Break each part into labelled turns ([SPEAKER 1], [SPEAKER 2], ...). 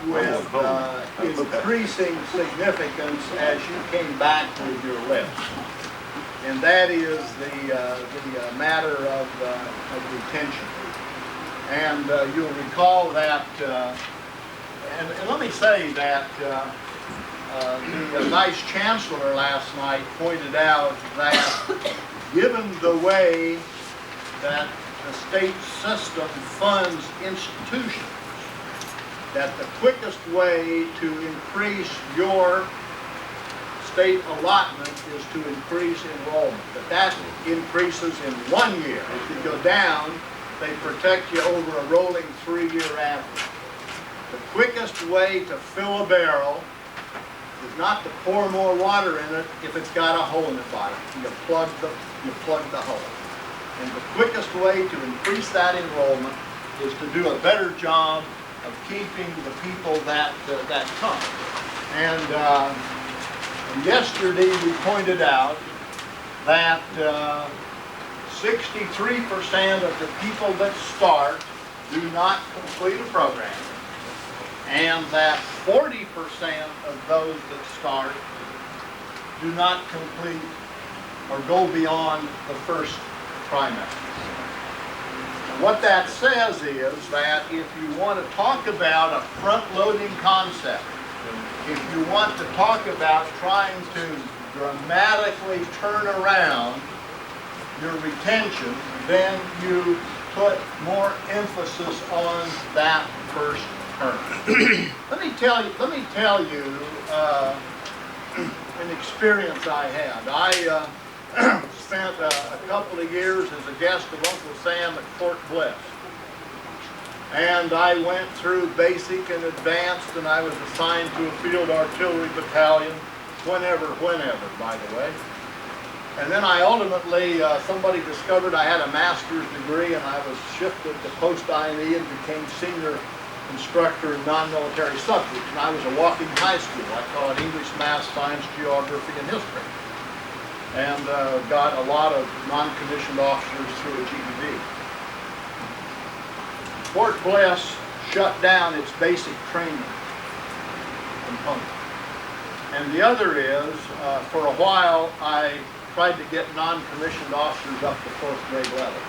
[SPEAKER 1] with increasing significance as you came back with your list, and that is the matter of retention. And you'll recall that, and let me say that the Vice Chancellor last night pointed out that given the way that the state system funds institutions, that the quickest way to increase your state allotment is to increase enrollment. That increases in 1 year. If you go down, they protect you over a rolling 3-year average. The quickest way to fill a barrel is not to pour more water in it if it's got a hole in the bottom. You plug the hole. And the quickest way to increase that enrollment is to do a better job of keeping the people that come. And yesterday we pointed out that 63% of the people that start do not complete a program, and that 40% of those that start do not complete or go beyond the first trimester. And what that says is that if you want to talk about a front-loading concept, if you want to talk about trying to dramatically turn around your retention, then you put more emphasis on that first term. Let me tell you an experience I had. I spent a couple of years as a guest of Uncle Sam at Fort Bliss. And I went through basic and advanced, and I was assigned to a field artillery battalion whenever, by the way. And then I ultimately, somebody discovered I had a master's degree, and I was shifted to post-IME and became senior instructor in non-military subjects. And I was a walking high school. I taught English, math, science, geography, and history. And got a lot of non-commissioned officers through a GED. Fort Bliss shut down its basic training component. And the other is, for a while, I tried to get non-commissioned officers up to 4th grade level.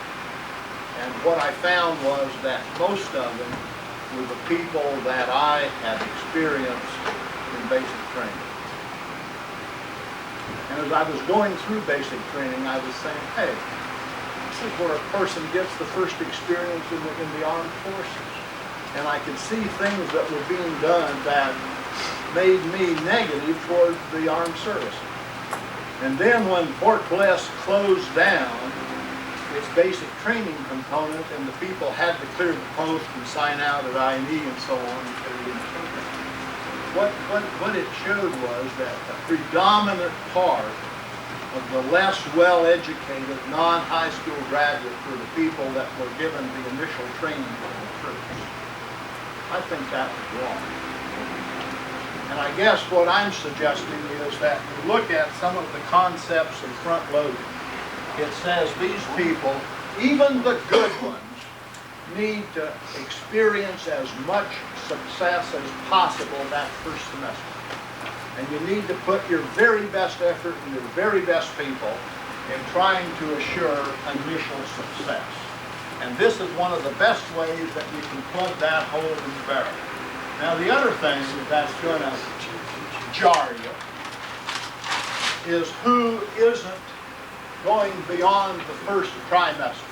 [SPEAKER 1] And what I found was that most of them were the people that I had experienced in basic training. And as I was going through basic training, I was saying, hey, this is where a person gets the first experience in the armed forces. And I could see things that were being done that made me negative toward the armed services. And then when Fort Bliss closed down its basic training component and the people had to clear the post and sign out at IME and so on, what it showed was that a predominant part of the less well-educated non-high school graduates were the people that were given the initial training for the troops. I think that was wrong. And I guess what I'm suggesting is that you look at some of the concepts of front-loading. It says these people, even the good ones, need to experience as much success as possible that first semester. And you need to put your very best effort and your very best people in trying to assure initial success. And this is one of the best ways that you can plug that hole in the barrel. Now the other thing that's going to jar you is who isn't going beyond the first trimester.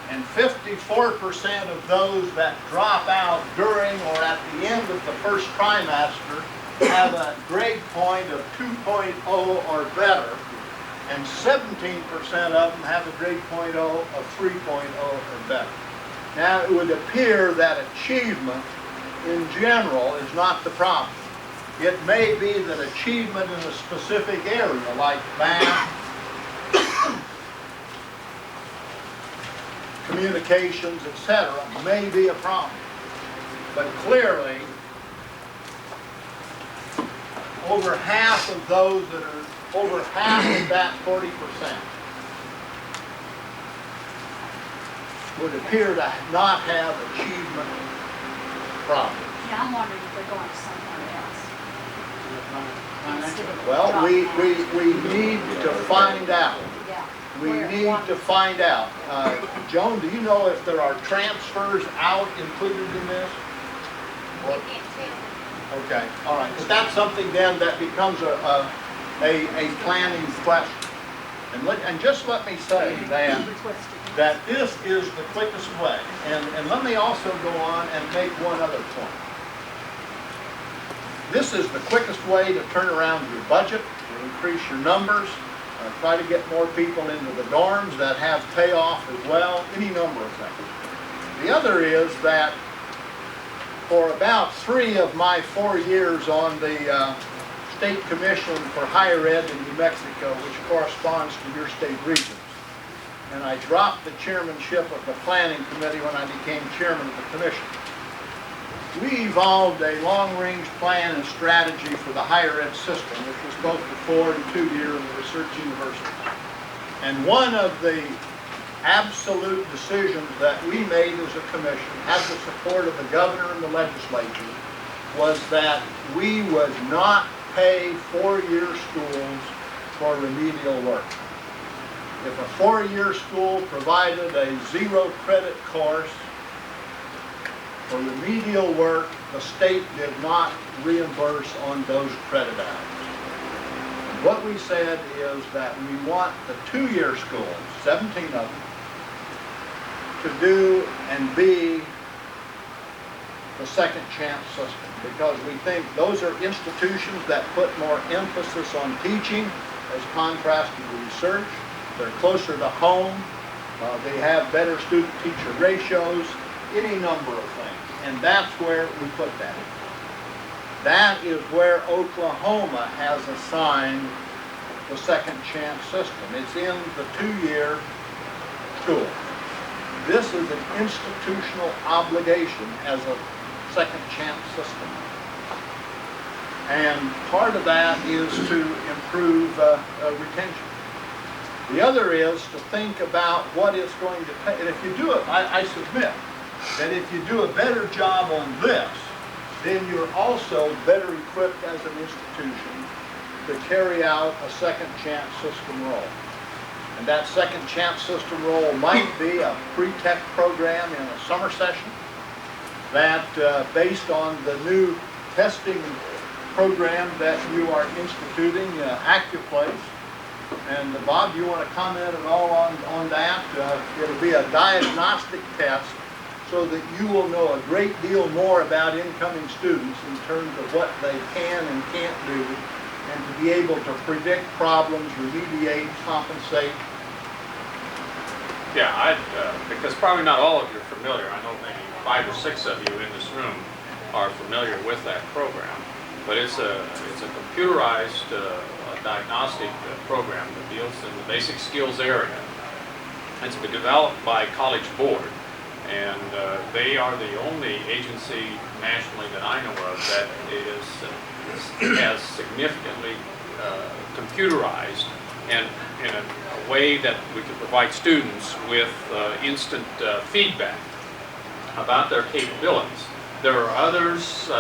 [SPEAKER 1] And 54% of those that drop out during or at the end of the first trimester have a grade point of 2.0 or better, and 17% of them have a grade point of 3.0 or better. Now it would appear that achievement in general is not the problem. It may be that achievement in a specific area like math, communications, etc., may be a problem. But clearly, over half of those that are, over half of that 40% would appear to not have achievement problems.
[SPEAKER 2] Yeah, I'm wondering if they're going somewhere else. Instead of
[SPEAKER 1] Well,
[SPEAKER 2] dropping
[SPEAKER 1] we need to find out.
[SPEAKER 2] Yeah.
[SPEAKER 1] We
[SPEAKER 2] Where-
[SPEAKER 1] need to find out. Joan, do you know if there are transfers out included in this? What? Okay, all right. But that's something then that becomes a planning question. And just let me say that this is the quickest way. And let me also go on and make one other point. This is the quickest way to turn around your budget, to increase your numbers, try to get more people into the dorms that have payoff as well, any number of things. The other is that for about 3 of my 4 years on the State Commission for Higher Ed in New Mexico, which corresponds to your state regions, and I dropped the chairmanship of the Planning Committee when I became chairman of the commission. We evolved a long-range plan and strategy for the higher ed system, which was both the 4- and 2-year and the research universities. And one of the absolute decisions that we made as a commission, had the support of the governor and the legislature, was that we would not pay 4-year schools for remedial work. If a 4-year school provided a 0-credit course for remedial work, the state did not reimburse on those credit hours. And what we said is that we want the 2-year schools, 17 of them, to do and be the second chance system, because we think those are institutions that put more emphasis on teaching as contrasted to research. They're closer to home. They have better student-teacher ratios, any number of things. And that's where we put that. That is where Oklahoma has assigned the second chance system. It's in the 2-year school. This is an institutional obligation as a second chance system. And part of that is to improve retention. The other is to think about what it's going to take. And if you do it, I submit that if you do a better job on this, then you're also better equipped as an institution to carry out a second chance system role. And that second chance system role might be a pre-tech program in a summer session that, based on the new testing program that you are instituting, Active Place. And Bob, do you want to comment at all on that? It'll be a diagnostic test so that you will know a great deal more about incoming students in terms of what they can and can't do, and to be able to predict problems, remediate, compensate.
[SPEAKER 3] Yeah, because probably not all of you are familiar. I know maybe 5 or 6 of you in this room are familiar with that program. But it's a computerized diagnostic program that deals in the basic skills area. It's been developed by College Board, and they are the only agency nationally that I know of that has significantly computerized, and in a way that we can provide students with instant feedback about their capabilities. There are others,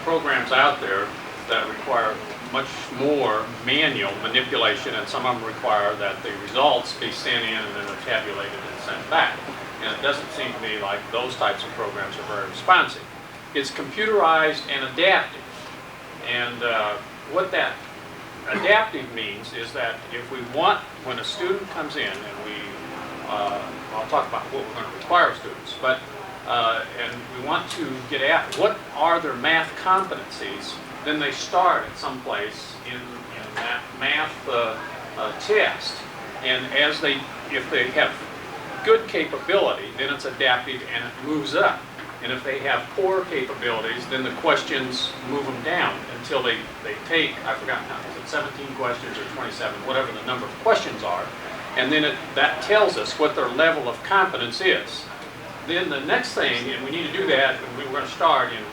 [SPEAKER 3] programs out there that require much more manual manipulation, and some of them require that the results be sent in and then are tabulated and sent back. And it doesn't seem to me like those types of programs are very responsive. It's computerized and adaptive. And what that adaptive means is that if we want, when a student comes in, and I'll talk about what we're going to require of students, but and we want to get at what are their math competencies, then they start at some place in that math test. And if they have good capability, then it's adaptive and it moves up. And if they have poor capabilities, then the questions move them down until they take, I've forgotten now, is it 17 questions or 27, whatever the number of questions are. And then that tells us what their level of competence is. Then the next thing, and we need to do that, and we're going to start in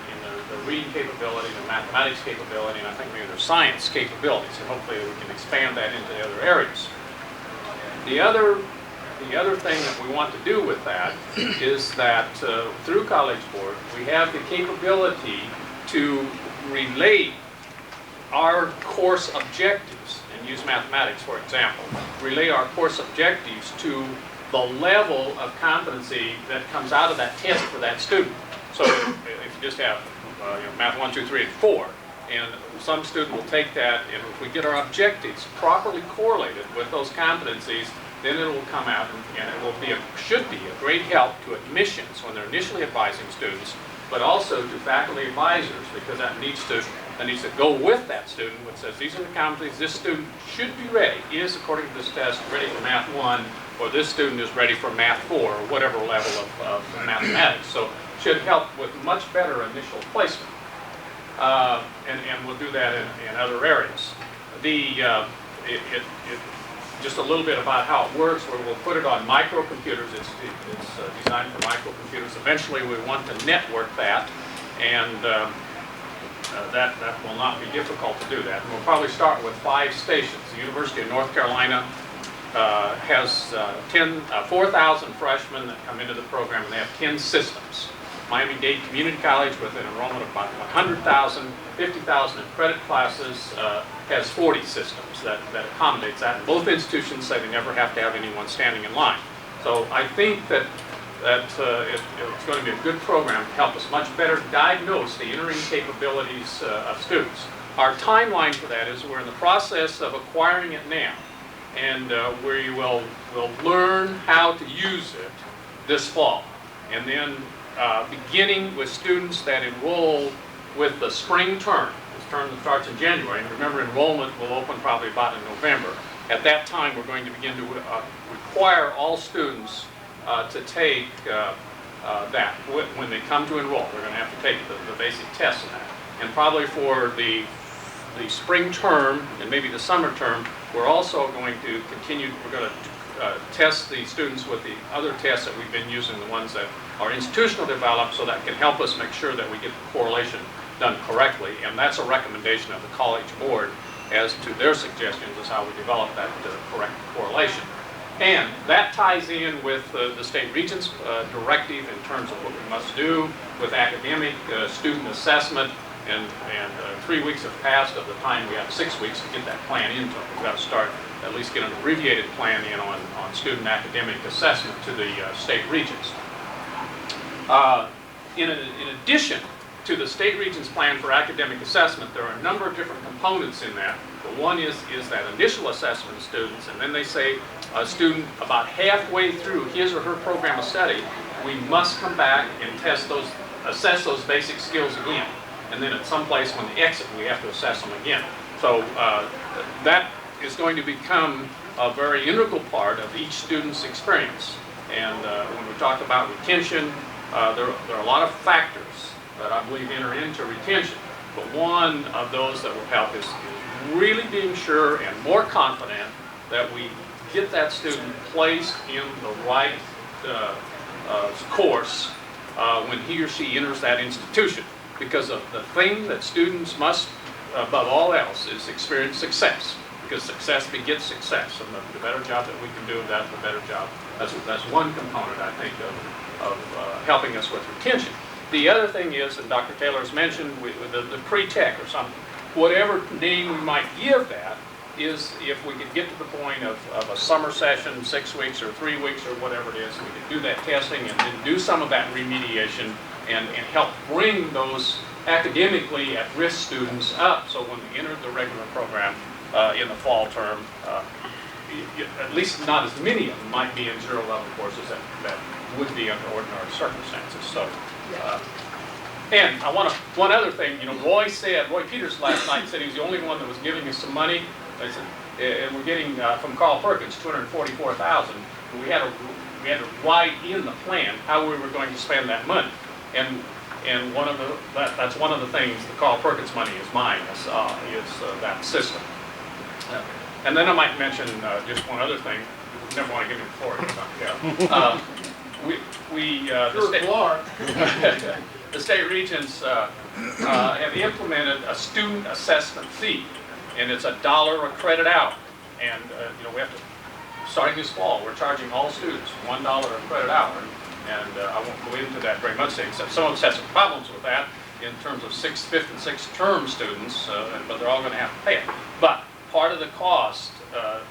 [SPEAKER 3] the reading capability, the mathematics capability, and I think maybe their science capabilities, and hopefully we can expand that into the other areas. The other the other thing that we want to do with that is that through College Board, we have the capability to relate our course objectives, and use mathematics for example, relate our course objectives to the level of competency that comes out of that test for that student. So if you just have math 1, 2, 3, and 4, and some student will take that, and if we get our objectives properly correlated with those competencies, then it will come out and it will be should be a great help to admissions when they're initially advising students, but also to faculty advisors, because that needs to go with that student, which says these are the competencies this student should be ready, is according to this test ready for math 1, or this student is ready for math 4, or whatever level of mathematics. So should help with much better initial placement. And we'll do that in other areas. Just a little bit about how it works, where we'll put it on microcomputers. It's designed for microcomputers. Eventually we want to network that, and that will not be difficult to do that. And we'll probably start with 5 stations. The University of North Carolina has 4,000 freshmen that come into the program, and they have 10 systems. Miami-Dade Community College, with an enrollment of about 100,000, 50,000 in credit classes, has 40 systems that accommodates that. And both institutions say they never have to have anyone standing in line. So I think that it's going to be a good program to help us much better diagnose the entering capabilities of students. Our timeline for that is we're in the process of acquiring it now, and we will learn how to use it this fall, and then beginning with students that enroll with the spring term. This term that starts in January, and remember enrollment will open probably about in November. At that time we're going to begin to require all students to take that when they come to enroll. They're going to have to take the basic test in that. And probably for the spring term and maybe the summer term, we're also going to continue, we're going to test the students with the other tests that we've been using, the ones that are institutional developed, so that can help us make sure that we get the correlation done correctly. And that's a recommendation of the College Board as to their suggestions as how we develop that correct correlation. And that ties in with the state regents' directive in terms of what we must do with academic student assessment. And 3 weeks have passed of the time we have 6 weeks to get that plan into it. We've got to start, at least get an abbreviated plan in on student academic assessment to the state regents. In addition to the state regents' plan for academic assessment, there are a number of different components in that. But one is that initial assessment of students, and then they say a student about halfway through his or her program of study, we must come back and assess those basic skills again. And then at some place when they exit, we have to assess them again. So that is going to become a very integral part of each student's experience. And when we talk about retention, there are a lot of factors that I believe enter into retention. But one of those that will help is really being sure and more confident that we get that student placed in the right course when he or she enters that institution. Because of the thing that students must, above all else, is experience success. Because success begets success, and the better job that we can do, that's the better job. That's one component, I think, of helping us with retention. The other thing is, and Dr. Taylor has mentioned, the pre-tech or something, whatever name we might give that, is if we could get to the point of a summer session, 6 weeks or 3 weeks or whatever it is, we could do that testing and then do some of that remediation and help bring those academically at-risk students up, so when they enter the regular program in the fall term, at least not as many of them might be in zero-level courses that would be under ordinary circumstances. So, and I want one other thing. Roy Peters last night said he was the only one that was giving us some money. I said, and we're getting from Carl Perkins $244,000. We had to write in the plan how we were going to spend that money. And that's one of the things. The Carl Perkins money is mine. Is that system. And then I might mention just one other thing. Never want to give him the floor. Yeah. The state regents have implemented a student assessment fee, and it's $1 a credit hour. And we have to starting this fall, we're charging all students $1 a credit hour. And I won't go into that very much, except some of us have some problems with that in terms of 6th, 5th, and 6th term students, but they're all going to have to pay it. But part of the cost,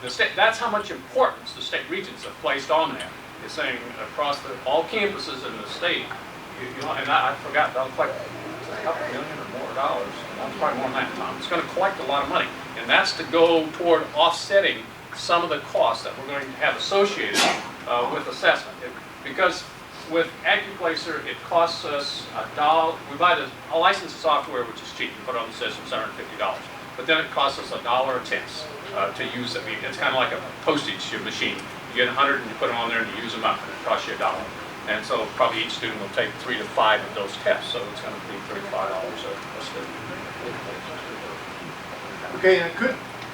[SPEAKER 3] the state, that's how much importance the state regents have placed on that. It's saying across all campuses in the state, and I forgot, they'll collect a couple million or more dollars. That's probably more than that, Tom. It's going to collect a lot of money. And that's to go toward offsetting some of the costs that we're going to have associated with assessment. Because with AccuPlacer, it costs us $1. We buy a license of software, which is cheap. You put it on the system, it's $150. But then it costs us $1.10 to use it. I mean, it's kind of like a postage machine. You get 100 and you put them on there and you use them up, and it costs you $1. And so probably each student will take 3 to 5 of those tests. So it's going to be $35 a student.
[SPEAKER 1] Okay, and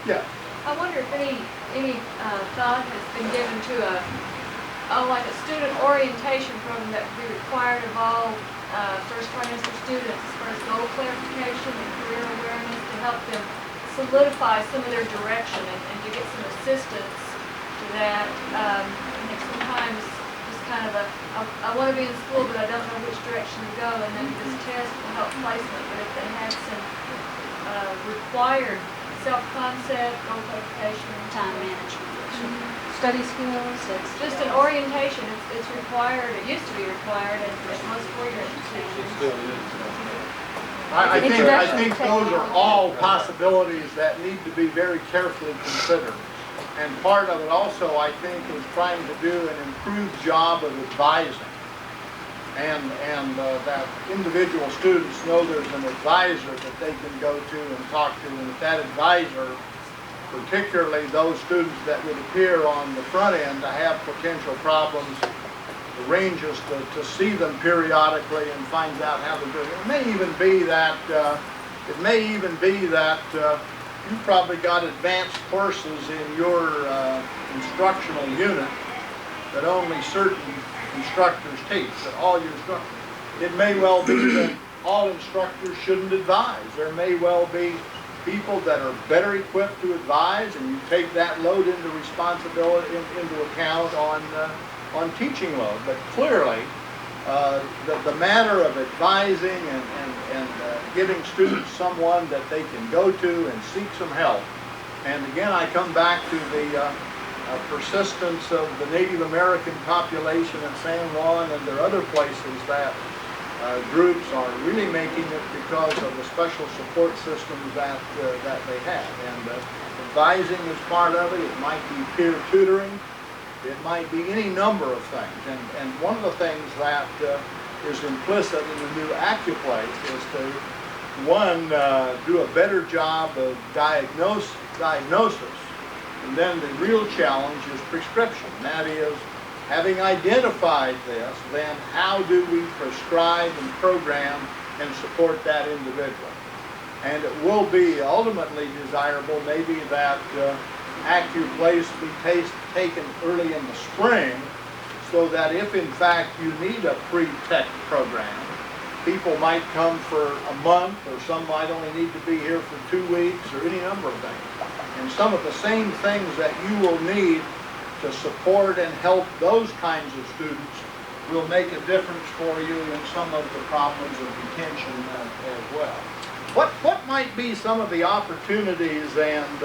[SPEAKER 1] yeah.
[SPEAKER 2] I wonder if any thought has been given to like a student orientation program that would be required of all first trimester students as far as goal clarification and career awareness to help them solidify some of their direction and to get some assistance to that. I think sometimes just kind of I want to be in school but I don't know which direction to go, and then this test will help placement. But if they had some required self-concept, goal clarification,
[SPEAKER 4] Time management, study skills, it's
[SPEAKER 2] just an orientation, it's required, it used to be required at most four-year institutions.
[SPEAKER 1] I think those are all possibilities that need to be very carefully considered. And part of it also, I think, is trying to do an improved job of advising. And that individual students know there's an advisor that they can go to and talk to, and that advisor, particularly those students that would appear on the front end to have potential problems, arranges to see them periodically and finds out how they're doing. It may even be that you've probably got advanced courses in your instructional unit that only certain instructors teach, that all your instructors. It may well be that all instructors shouldn't advise. There may well be people that are better equipped to advise, and you take that load into responsibility into account on teaching load. But clearly, the matter of advising and giving students someone that they can go to and seek some help. And again, I come back to the persistence of the Native American population in San Juan, and there are other places that groups are really making it because of the special support systems that they have. And advising is part of it. It might be peer tutoring. It might be any number of things. And one of the things that is implicit in the new AccuPlace is to, one, do a better job of diagnosis. And then the real challenge is prescription. That is, having identified this, then how do we prescribe and program and support that individual? And it will be ultimately desirable maybe that AccuPlace be taken early in the spring, so that if in fact you need a pre-tech program, people might come for a month, or some might only need to be here for 2 weeks, or any number of things. And some of the same things that you will need to support and help those kinds of students will make a difference for you in some of the problems of retention as well. What might be some of the opportunities and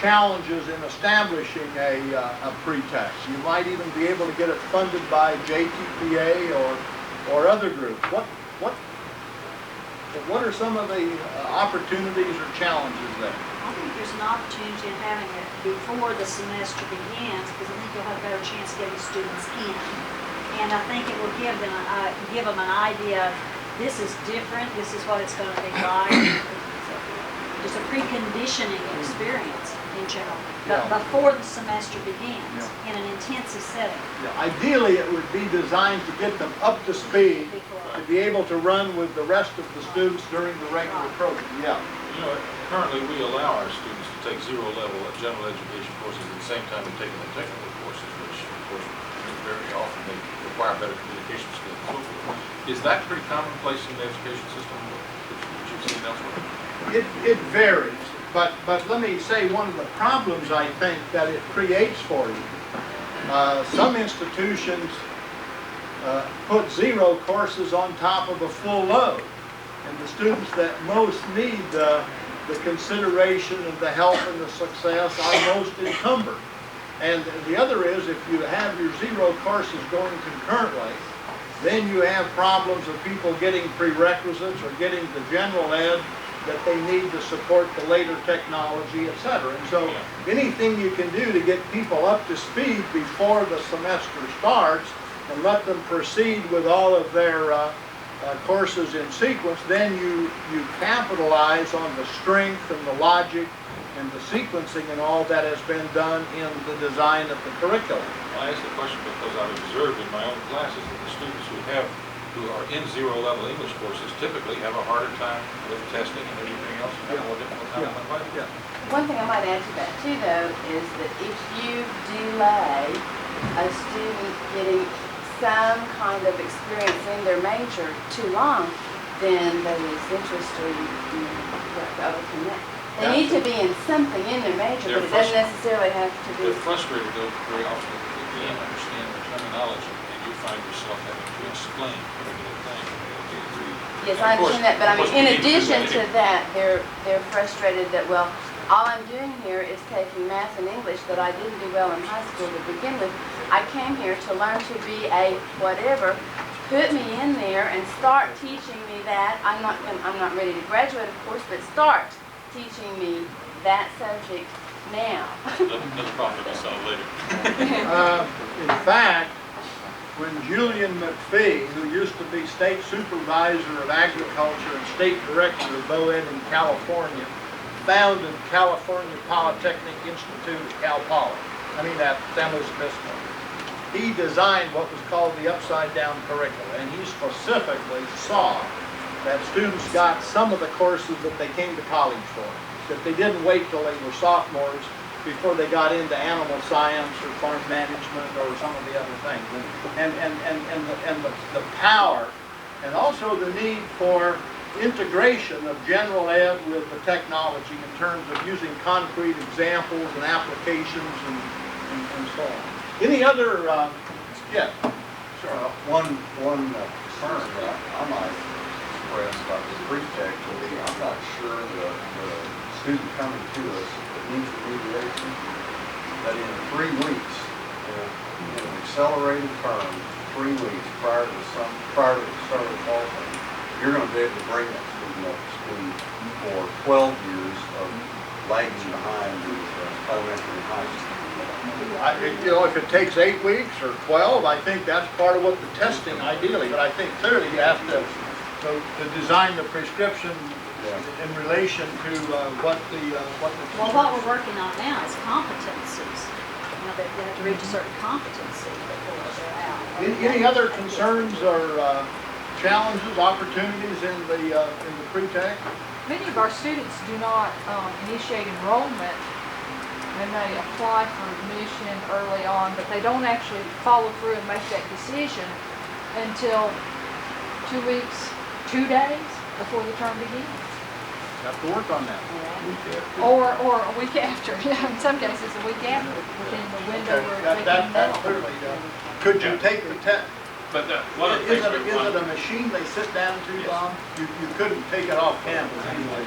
[SPEAKER 1] challenges in establishing a pre-tech? You might even be able to get it funded by JTPA or other groups. What are some of the opportunities or challenges there?
[SPEAKER 4] I think there's an opportunity in having it before the semester begins, because I think you'll have a better chance of getting students in. And I think it will give them an idea of this is different, this is what it's going to be like. Just a preconditioning experience in general, but before the semester begins, in an intensive setting.
[SPEAKER 1] Yeah. Ideally, it would be designed to get them up to speed to be able to run with the rest of the students during the regular program. Yeah.
[SPEAKER 5] You know, currently we allow our students to take zero-level general education courses at the same time they're taking their technical courses, which of course very often they require better communication skills and so forth. Is that pretty commonplace in the education system that you've seen elsewhere?
[SPEAKER 1] It varies. but let me say one of the problems I think that it creates for you. Some institutions put 0 courses on top of a full load. And the students that most need the consideration and the help and the success are most encumbered. And the other is, if you have your 0 courses going concurrently, then you have problems of people getting prerequisites or getting the general ed that they need to support the later technology, etc. And so anything you can do to get people up to speed before the semester starts and let them proceed with all of their courses in sequence, then you capitalize on the strength and the logic and the sequencing and all that has been done in the design of the curriculum.
[SPEAKER 5] Well, I asked the question because I've observed in my own classes that the students who are in 0 level English courses typically have a harder time with testing and everything else, and have a more difficult time on the Bible.
[SPEAKER 1] Yeah.
[SPEAKER 6] One thing I might add to that too, though, is that if you delay a student getting some kind of experience in their major too long, then they lose interest or you have to overcome that. They need to be in something in their major, but it doesn't necessarily have to be.
[SPEAKER 5] They're frustrated though very often that they can't understand the terminology, and you find yourself having to explain particular things.
[SPEAKER 6] Yes, I understand that, but I mean, in addition to that, they're frustrated that, well, all I'm doing here is taking math and English that I didn't do well in high school to begin with. I came here to learn to be a whatever. Put me in there and start teaching me that. I'm not ready to graduate, of course, but start teaching me that subject now.
[SPEAKER 5] Another problem to be solved later.
[SPEAKER 1] In fact, when Julian McPhee, who used to be state supervisor of agriculture and state director of BOED in California, founded California Polytechnic Institute at Cal Poly, at San Luis Obispo, he designed what was called the upside down curriculum, and he specifically saw that students got some of the courses that they came to college for, that they didn't wait till they were sophomores before they got into animal science or farm management or some of the other things. And the power, and also the need for integration of general ed with the technology in terms of using concrete examples and applications and so on. Any other, yeah? Sure.
[SPEAKER 7] One concern that I might express about the pre-tech will be, I'm not sure the student coming to us that needs remediation, that in 3 weeks, in an accelerated term, 3 weeks prior to the start of the fall term, you're going to be able to bring that student up to speed for 12 years of lagging behind the elementary and high school.
[SPEAKER 1] If it takes 8 weeks or 12, I think that's part of what the testing ideally, but I think clearly you have to design the prescription in relation to what the
[SPEAKER 4] Well, what we're working on now is competencies. They have to reach a certain competency before they're out.
[SPEAKER 1] Any other concerns or challenges, opportunities in the pre-tech?
[SPEAKER 8] Many of our students do not initiate enrollment and they apply for admission early on, but they don't actually follow through and make that decision until 2 weeks, 2 days before the term begins.
[SPEAKER 1] Have to work on that.
[SPEAKER 8] Or a week after. In some cases, a week after, within the window where they can
[SPEAKER 1] That
[SPEAKER 8] know.
[SPEAKER 1] clearly does. Could you take the test?
[SPEAKER 3] But one of the
[SPEAKER 1] Is
[SPEAKER 3] things
[SPEAKER 1] it a machine they sit down to, Bob? You couldn't take it off campus anyway.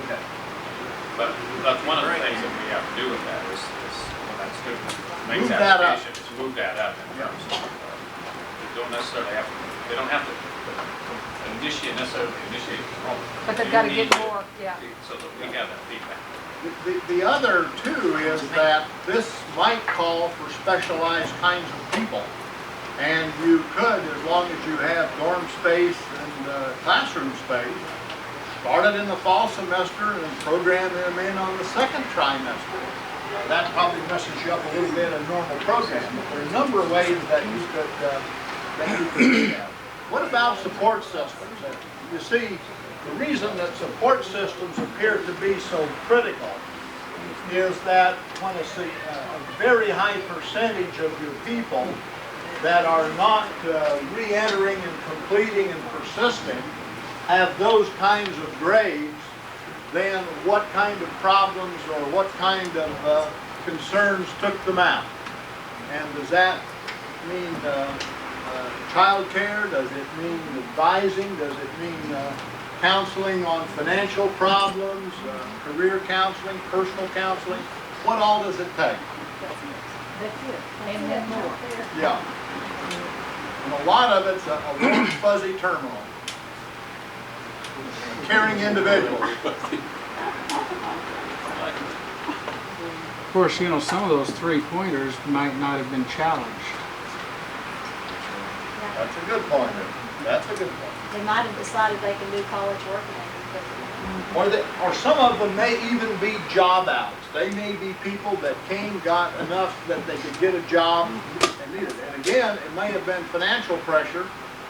[SPEAKER 1] Okay.
[SPEAKER 3] But that's one of the things that we have to do with that is when that student makes
[SPEAKER 1] Move that up.
[SPEAKER 3] application, is move that up in terms of, they don't necessarily have to, they don't have to necessarily initiate enrollment.
[SPEAKER 8] But they've got to get more, yeah.
[SPEAKER 3] So that we have that feedback.
[SPEAKER 1] The other too is that this might call for specialized kinds of people. And you could, as long as you have dorm space and classroom space, start it in the fall semester and program them in on the second trimester. That probably messes you up a little bit in a normal program, but there are a number of ways that you could do that. What about support systems? You see, the reason that support systems appear to be so critical is that when a very high percentage of your people that are not re-entering and completing and persisting have those kinds of grades then what kind of problems or what kind of concerns took them out? And does that mean child care? Does it mean advising? Does it mean counseling on financial problems, career counseling, personal counseling? What all does it take?
[SPEAKER 8] That's it. And then more.
[SPEAKER 1] Yeah. And a lot of it's a warm, fuzzy terminal. Caring individual.
[SPEAKER 9] Of course, you know, some of those three-pointers might not have been challenged.
[SPEAKER 1] That's a good point. That's a good point.
[SPEAKER 4] They might have decided they can do college work
[SPEAKER 1] Or some of them may even be job outs. They may be people that came, got enough that they could get a job and needed it. And again, it may have been financial pressure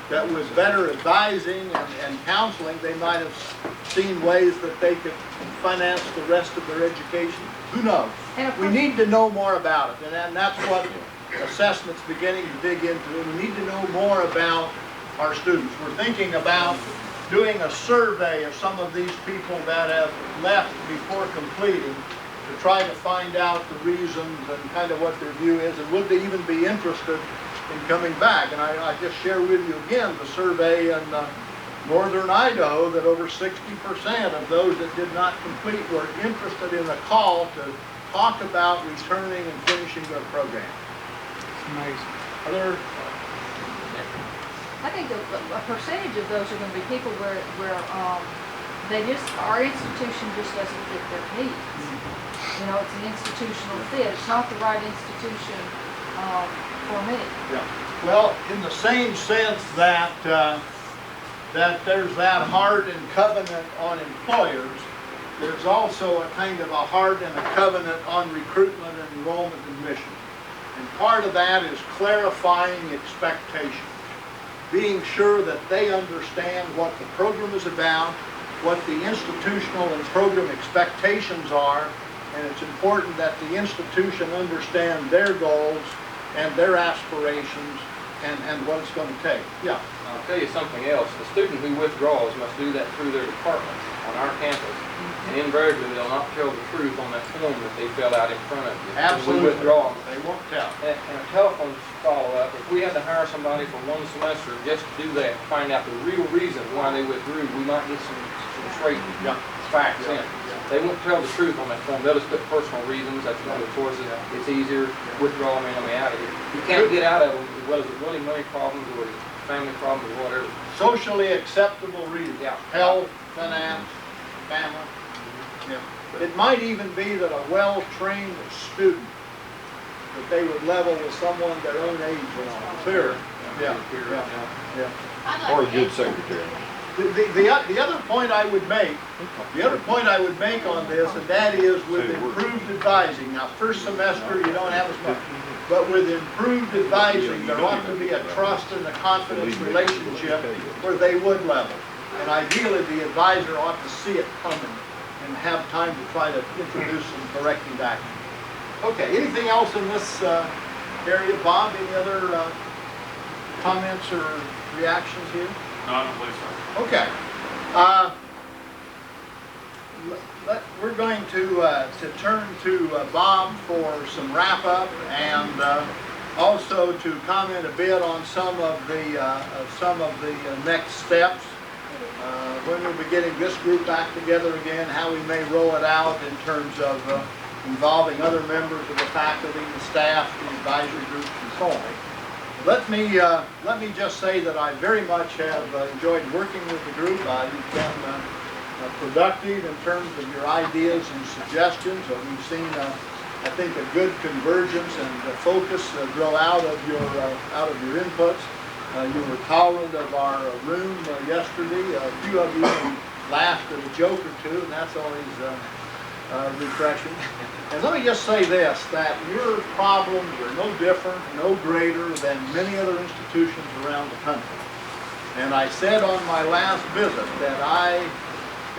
[SPEAKER 1] that was better advising and counseling. They might have seen ways that they could finance the rest of their education. Who knows? We need to know more about it, and that's what assessment's beginning to dig into. We need to know more about our students. We're thinking about doing a survey of some of these people that have left before completing to try to find out the reasons and kind of what their view is, and would they even be interested in coming back. And I just share with you again the survey in northern Idaho that over 60% of those that did not complete were interested in a call to talk about returning and finishing their program.
[SPEAKER 9] It's amazing.
[SPEAKER 1] Other
[SPEAKER 8] I think a percentage of those are going to be people where they just, our institution just doesn't fit their needs. You know, it's an institutional fit. It's not the right institution for me.
[SPEAKER 1] Yeah. Well, in the same sense that that there's that heart and covenant on employers, there's also a kind of a heart and a covenant on recruitment and enrollment admission. And part of that is clarifying expectations. Being sure that they understand what the program is about, what the institutional and program expectations are, and it's important that the institution understand their goals and their aspirations and what it's going to take. Yeah.
[SPEAKER 10] I'll tell you something else. The student who withdraws must do that through their department on our campus. And invariably, they'll not tell the truth on that form that they filled out in front of you.
[SPEAKER 1] Absolutely.
[SPEAKER 10] We withdraw.
[SPEAKER 1] They won't tell.
[SPEAKER 10] And a telephone follow-up, if we had to hire somebody for one semester just to do that, find out the real reason why they withdrew, we might get some straight facts in. They won't tell the truth on that form. They'll just put personal reasons. That's one of the choices. It's easier. Withdraw me, let me out of here. You can't get out of them as well as really money problems or family problems or whatever.
[SPEAKER 1] Socially acceptable reasons.
[SPEAKER 10] Yeah.
[SPEAKER 1] Health, finance, family. Yeah. It might even be that a well-trained student, that they would level with someone their own age and clearer. Yeah.
[SPEAKER 5] Or a good secretary.
[SPEAKER 1] The other point I would make, on this, and that is with improved advising. Now, first semester you don't have as much, but with improved advising, there ought to be a trust and a confidence relationship where they would level. And ideally, the advisor ought to see it coming and have time to try to introduce some corrective action. Okay, anything else in this area? Bob, any other comments or reactions here?
[SPEAKER 3] No, I don't believe so.
[SPEAKER 1] Okay. We're going to turn to Bob for some wrap-up and also to comment a bit on some of the next steps. When we'll be getting this group back together again, how we may roll it out in terms of involving other members of the faculty, the staff, the advisory groups, and so on. Let me just say that I very much have enjoyed working with the group. You've been productive in terms of your ideas and suggestions. We've seen, I think, a good convergence and focus grow out of your inputs. You were tolerant of our room yesterday. A few of you laughed at a joke or two, and that's always refreshing. And let me just say this, that your problems are no different, no greater than many other institutions around the country. And I said on my last visit that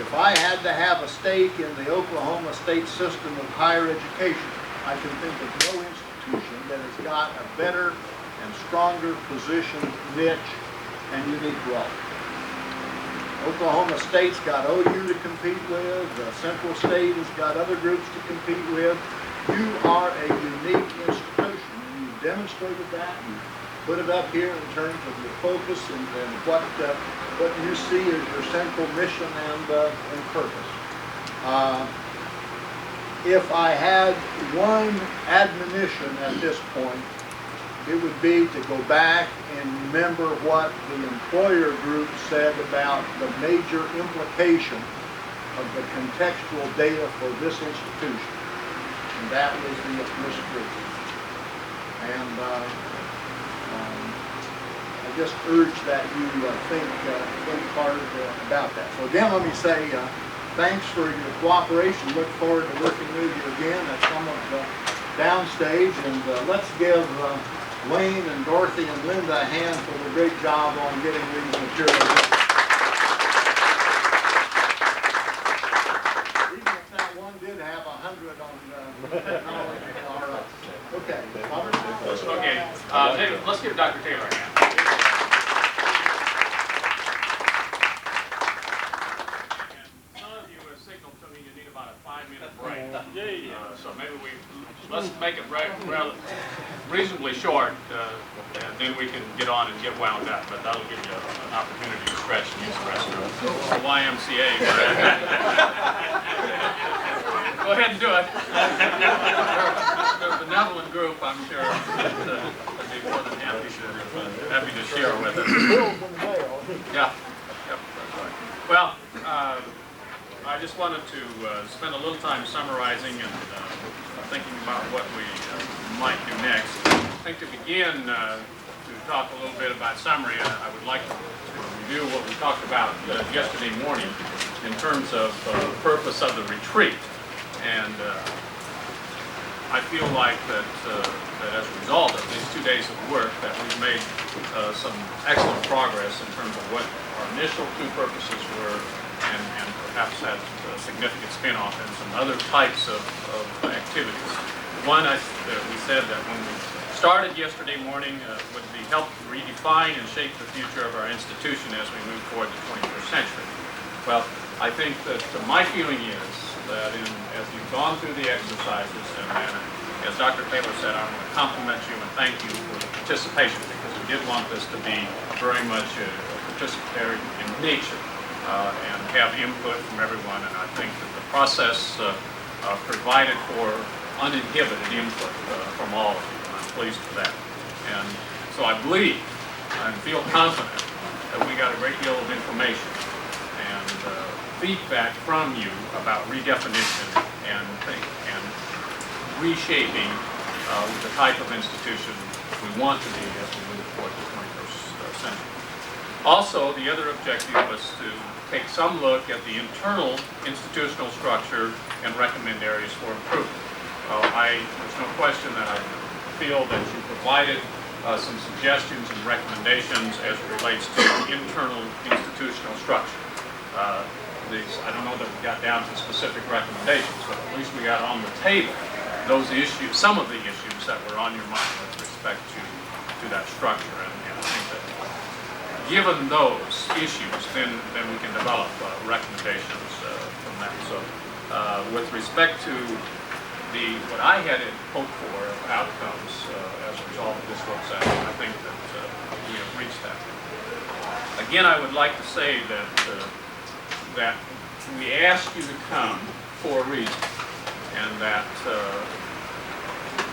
[SPEAKER 1] if I had to have a stake in the Oklahoma state system of higher education, I can think of no institution that has got a better and stronger position, niche, and unique role. Oklahoma State's got OU to compete with, Central State has got other groups to compete with. You are a unique institution, and you demonstrated that, and put it up here in terms of your focus and what you see as your central mission and purpose. If I had one admonition at this point, it would be to go back and remember what the employer group said about the major implication of the contextual data for this institution, and that was the misprision. And I just urge that you think hard about that. So again, let me say thanks for your cooperation. Look forward to working with you again at some of the downstage, and let's give Wayne and Dorothy and Linda a hand for the great job on getting these materials. Even if that one did have 100 on technology. All right. Okay.
[SPEAKER 3] Okay. David, let's give Dr. Taylor a hand. And some of you have signaled to me you need about a 5-minute break. So maybe let's make it reasonably short, and then we can get on and get wound up. But that'll give you an opportunity to stretch and use the restroom. Or YMCA. Go ahead and do it. The benevolent group, I'm sure, would be more than happy to share with us. Yeah. Yep, that's right. Well, I just wanted to spend a little time summarizing and thinking about what we might do next. I think to begin to talk a little bit about summary, I would like to review what we talked about yesterday morning in terms of purpose of the retreat. And I feel like that as a result of these 2 days of work that we've made some excellent progress in terms of what our initial 2 purposes were, and perhaps had a significant spin-off in some other types of activities. One, we said that when we started yesterday morning would be help redefine and shape the future of our institution as we move toward the 21st century. Well, I think that my feeling is that as you've gone through the exercises, and as Dr. Taylor said, I want to compliment you and thank you for the participation, because we did want this to be very much participatory in nature and have input from everyone. And I think that the process provided for uninhibited input from all of you, and I'm pleased for that. And so I believe and feel confident that we got a great deal of information and feedback from you about redefinition and reshaping the type of institution we want to be as we move toward the 21st century. Also, the other objective was to take some look at the internal institutional structure and recommend areas for improvement. There's no question that I feel that you provided some suggestions and recommendations as it relates to internal institutional structure. I don't know that we got down to specific recommendations, but at least we got on the table those issues, some of the issues that were on your mind with respect to that structure. And I think that given those issues, then we can develop recommendations from that. So with respect to what I had hoped for of outcomes as a result of this work session, I think that we have reached that. Again, I would like to say that we asked you to come for a reason, and that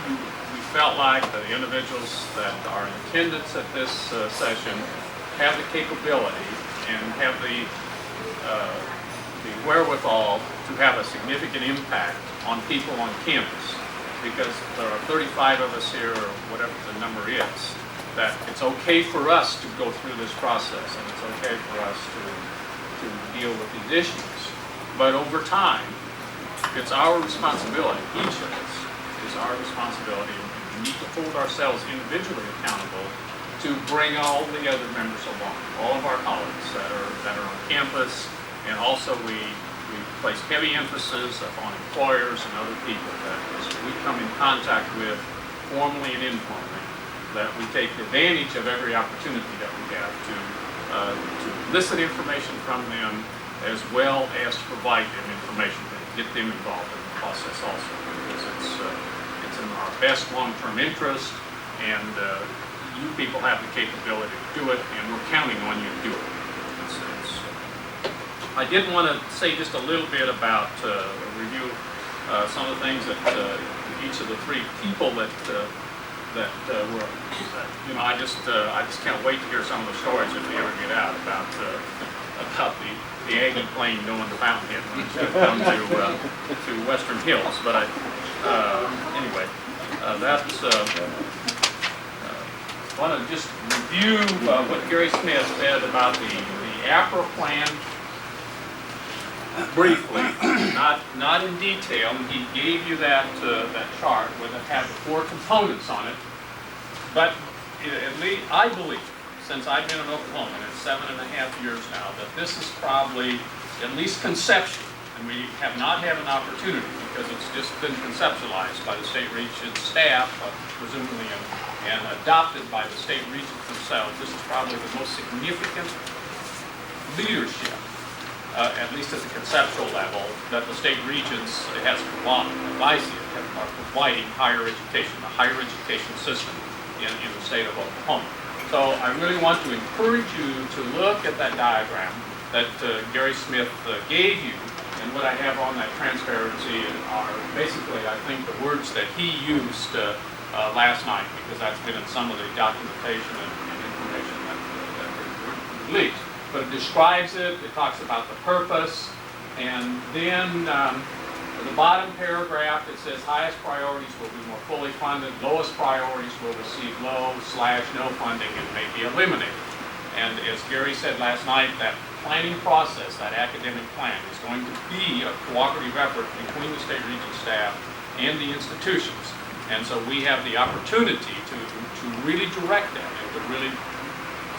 [SPEAKER 3] we felt like the individuals that are in attendance at this session have the capability and have the wherewithal to have a significant impact on people on campus, because there are 35 of us here, or whatever the number is, that it's okay for us to go through this process, and it's okay for us to deal with these issues. But over time, it's our responsibility, each of us is our responsibility, and we need to hold ourselves individually accountable to bring all the other members along, all of our colleagues that are on campus, and also we place heavy emphasis upon employers and other people that as we come in contact with, formally and informally, that we take advantage of every opportunity that we have to to elicit information from them as well as to provide them information and get them involved in the process also, because it's in our best long-term interest, and you people have the capability to do it, and we're counting on you to do it. I did want to say just a little bit about review some of the things that each of the three people that were, I just can't wait to hear some of the stories that we ever get out about the Aggie plane going to Fountainhead when it should have come to Western Hills. But anyway, that's. I want to just review what Gary Smith said about the APRA plan briefly, not in detail. He gave you that chart where it had the 4 components on it. But at least I believe, since I've been in Oklahoma, and it's 7.5 years now, that this is probably at least conceptual, and we have not had an opportunity because it's just been conceptualized by the state region staff, presumably, and adopted by the state regions themselves. This is probably the most significant leadership, at least at the conceptual level, that the state regions has provided, are providing higher education, the higher education system in the state of Oklahoma. So I really want to encourage you to look at that diagram that Gary Smith gave you, and what I have on that transparency are basically, I think, the words that he used last night, because that's been in some of the documentation and information that we released. But it describes it, it talks about the purpose, and then the bottom paragraph, it says highest priorities will be more fully funded, lowest priorities will receive low/no funding and may be eliminated. And as Gary said last night, that planning process, that academic plan, is going to be a cooperative effort between the state region staff and the institutions. And so we have the opportunity to really direct that and to really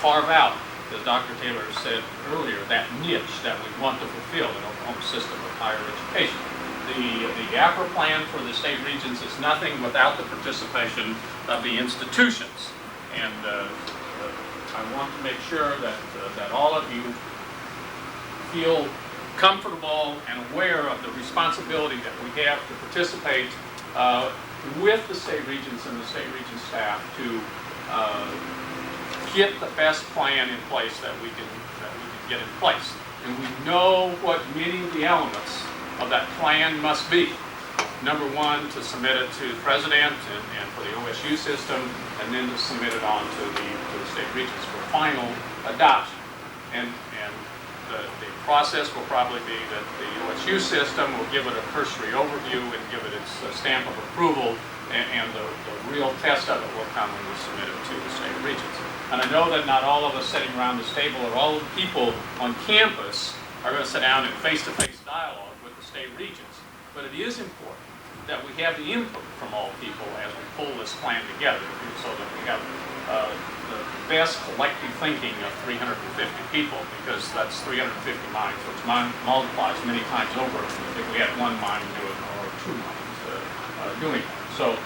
[SPEAKER 3] carve out, as Dr. Taylor said earlier, that niche that we want to fulfill in Oklahoma's system of higher education. The APRA plan for the state regions is nothing without the participation of the institutions. And I want to make sure that all of you feel comfortable and aware of the responsibility that we have to participate with the state regions and the state region staff to get the best plan in place that we can get in place. And we know what many of the elements of that plan must be. Number one, to submit it to the president and for the OSU system, and then to submit it on to the state regions for final adoption. And the process will probably be that the OSU system will give it a cursory overview and give it its stamp of approval, and the real test of it will come when we submit it to the state regions. And I know that not all of us sitting around this table or all of the people on campus are going to sit down in face-to-face dialogue with the state regions, but it is important that we have the input from all people as we pull this plan together, so that we have the best collective thinking of 350 people, because that's 350 minds, which multiplies many times over if we had one mind do it or 2 minds doing it. So,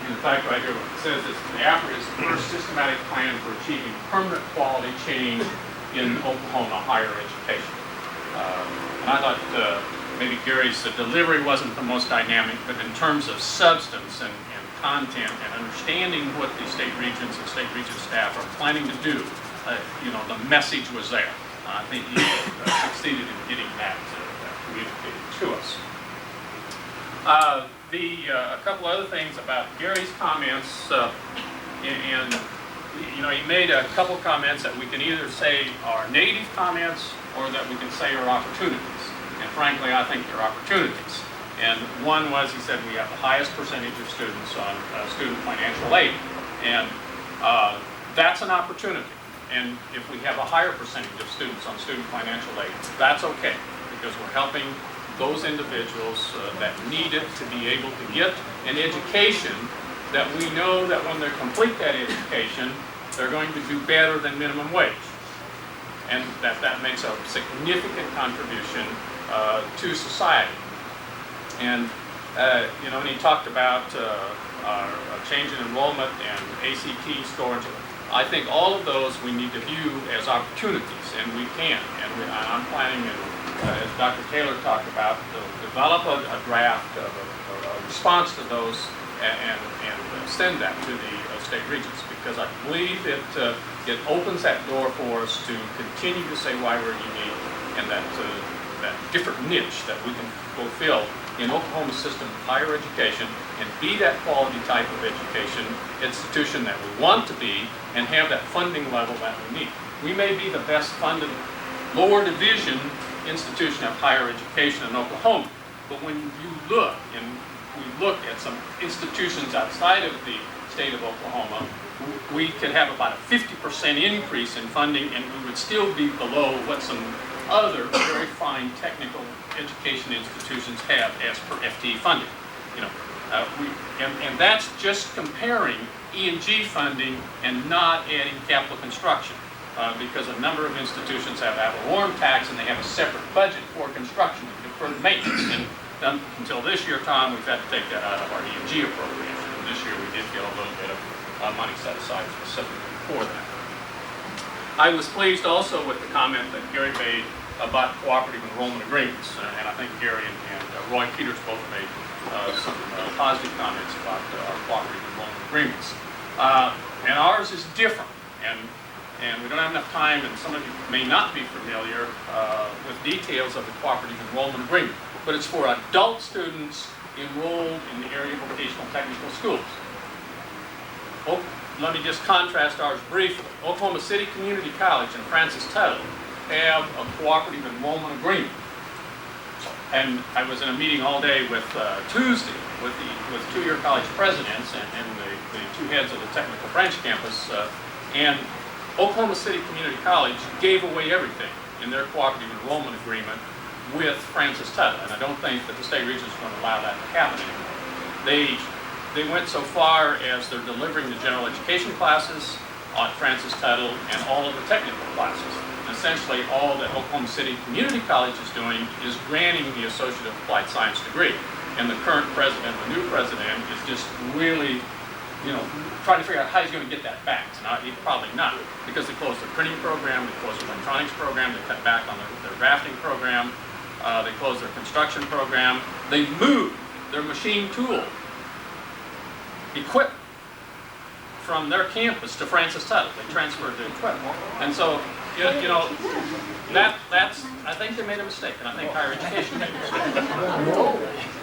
[SPEAKER 3] in fact, right here, it says this: the APRA is the first systematic plan for achieving permanent quality change in Oklahoma higher education. And I thought maybe Gary's delivery wasn't the most dynamic, but in terms of substance and content and understanding what the state regions and state region staff are planning to do, the message was there. I think he succeeded in getting that communicated to us. A couple other things about Gary's comments, and he made a couple comments that we can either say are negative comments or that we can say are opportunities. And frankly, I think they're opportunities. And one was, he said, we have the highest percentage of students on student financial aid. And that's an opportunity. And if we have a higher percentage of students on student financial aid, that's okay, because we're helping those individuals that need it to be able to get an education that we know that when they complete that education, they're going to do better than minimum wage. And that makes a significant contribution to society. And when he talked about our change in enrollment and ACT scores I think all of those we need to view as opportunities, and we can. And I'm planning, as Dr. Taylor talked about, to develop a draft of a response to those and send that to the state regents, because I believe it opens that door for us to continue to say why we're unique, and that different niche that we can fulfill in Oklahoma's system of higher education, and be that quality type of education institution that we want to be, and have that funding level that we need. We may be the best funded lower division institution of higher education in Oklahoma, but when you look, and we look at some institutions outside of the state of Oklahoma, we could have about a 50% increase in funding, and we would still be below what some other very fine technical education institutions have as per FTE funding. And that's just comparing E&G funding and not adding capital construction, because a number of institutions have ad valorem tax, and they have a separate budget for construction, for maintenance. And until this year, Tom, we've had to take that out of our E&G appropriation. And this year we did get a little bit of money set aside specifically for that. I was pleased also with the comment that Gary made about cooperative enrollment agreements, and I think Gary and Roy Peters both made some positive comments about our cooperative enrollment agreements. And ours is different, and we don't have enough time, and some of you may not be familiar with details of the cooperative enrollment agreement, but it's for adult students enrolled in the area vocational technical schools. Let me just contrast ours briefly. Oklahoma City Community College and Francis Tuttle have a cooperative enrollment agreement. And I was in a meeting all day with Tuesday with two-year college presidents and the two heads of the technical branch campus. And Oklahoma City Community College gave away everything in their cooperative enrollment agreement with Francis Tuttle. And I don't think that the state regents is going to allow that to happen anymore. They went so far as they're delivering the general education classes on Francis Tuttle and all of the technical classes. Essentially, all that Oklahoma City Community College is doing is granting the Associate of Applied Science degree. And the current president, the new president, is just really, trying to figure out how he's going to get that back. Now, probably not, because they closed their printing program, they closed their electronics program, they cut back on their drafting program, they closed their construction program, they moved their machine tool equipment from their campus to Francis Tuttle. They transferred the equipment. And so, that's, I think they made a mistake, and I think higher education made a mistake.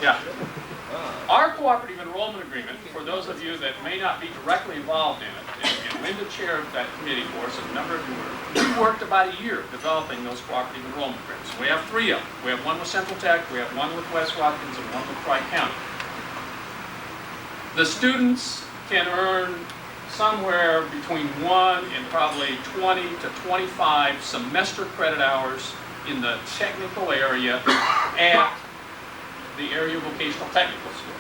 [SPEAKER 3] Yeah. Our cooperative enrollment agreement, for those of you that may not be directly involved in it, and Linda chaired that committee for us, and a number of you were, we worked about a year developing those cooperative enrollment agreements. We have 3 of them. We have one with Central Tech, we have one with West Watkins, and one with Tri-County. The students can earn somewhere between 1 and probably 20 to 25 semester credit hours in the technical area at the area vocational technical school.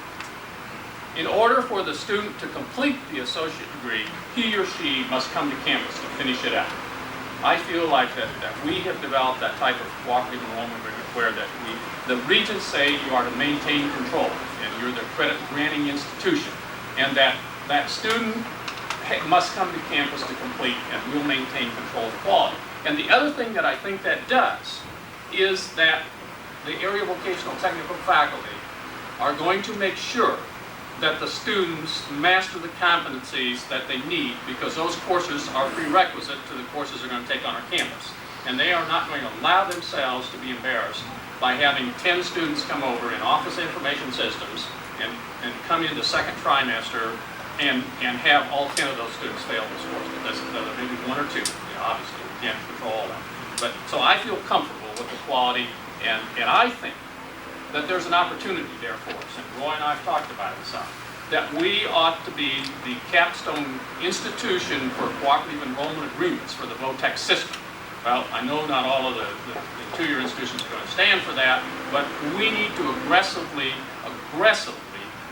[SPEAKER 3] In order for the student to complete the associate degree, he or she must come to campus to finish it out. I feel like that we have developed that type of cooperative enrollment agreement where the regents say you are to maintain control, and you're the credit granting institution, and that student must come to campus to complete, and we'll maintain control of quality. And the other thing that I think that does is that the area vocational technical faculty are going to make sure that the students master the competencies that they need, because those courses are prerequisite to the courses they're going to take on our campus. And they are not going to allow themselves to be embarrassed by having 10 students come over in office information systems and come in the second trimester and have all 10 of those students fail this course. Because maybe 1 or 2, obviously we can't control all of them. But so I feel comfortable with the quality, and I think that there's an opportunity there for us, and Roy and I have talked about it some, that we ought to be the capstone institution for cooperative enrollment agreements for the VOTEC system. Well, I know not all of the 2-year institutions are going to stand for that, but we need to aggressively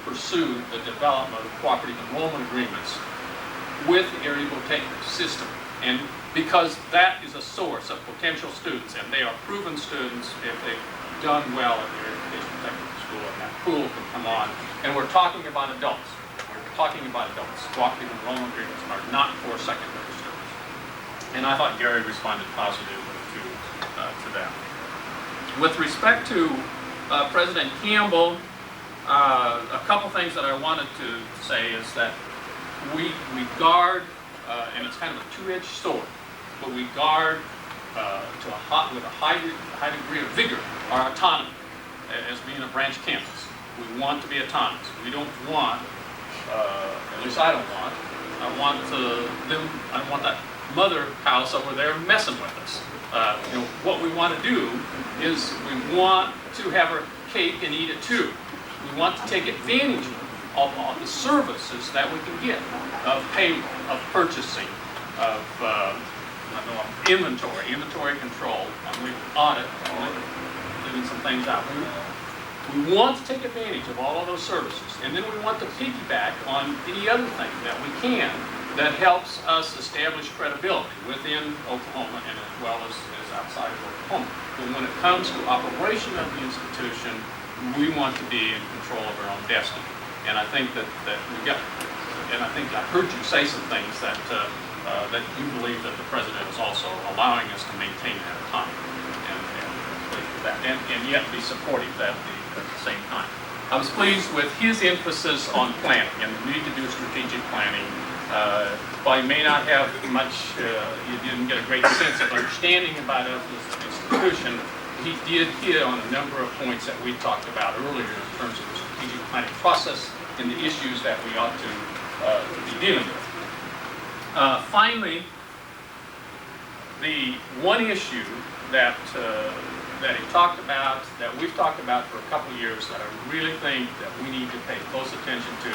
[SPEAKER 3] pursue the development of cooperative enrollment agreements with the area VOTEC system. And because that is a source of potential students, and they are proven students if they've done well at the area vocational technical school, and that pool can come on. And we're talking about adults. We're talking about adults. Cooperative enrollment agreements are not for secondary And I thought Gary responded positively to that. With respect to President Campbell, a couple things that I wanted to say is that we guard, and it's kind of a two-edged sword, but we guard with a high degree of vigor our autonomy as being a branch campus. We want to be autonomous. We don't want, at least I don't want, I don't want that mother house over there messing with us. What we want to do is we want to have our cake and eat it too. We want to take advantage of all the services that we can get, of payroll, of purchasing, of inventory control, we audit, leaving some things out. We want to take advantage of all of those services, and then we want to piggyback on any other thing that we can that helps us establish credibility within Oklahoma and as well as outside of Oklahoma. But when it comes to operation of the institution, we want to be in control of our own destiny. And I think that we got, and I think I heard you say some things that you believe that the president is also allowing us to maintain that autonomy and yet be supportive at the same time. I was pleased with his emphasis on planning and the need to do strategic planning. While you may not have much, you didn't get a great sense of understanding about us as an institution, he did hit on a number of points that we talked about earlier in terms of the strategic planning process and the issues that we ought to be dealing with. Finally, the one issue that he talked about, that we've talked about for a couple of years, that I really think that we need to pay close attention to,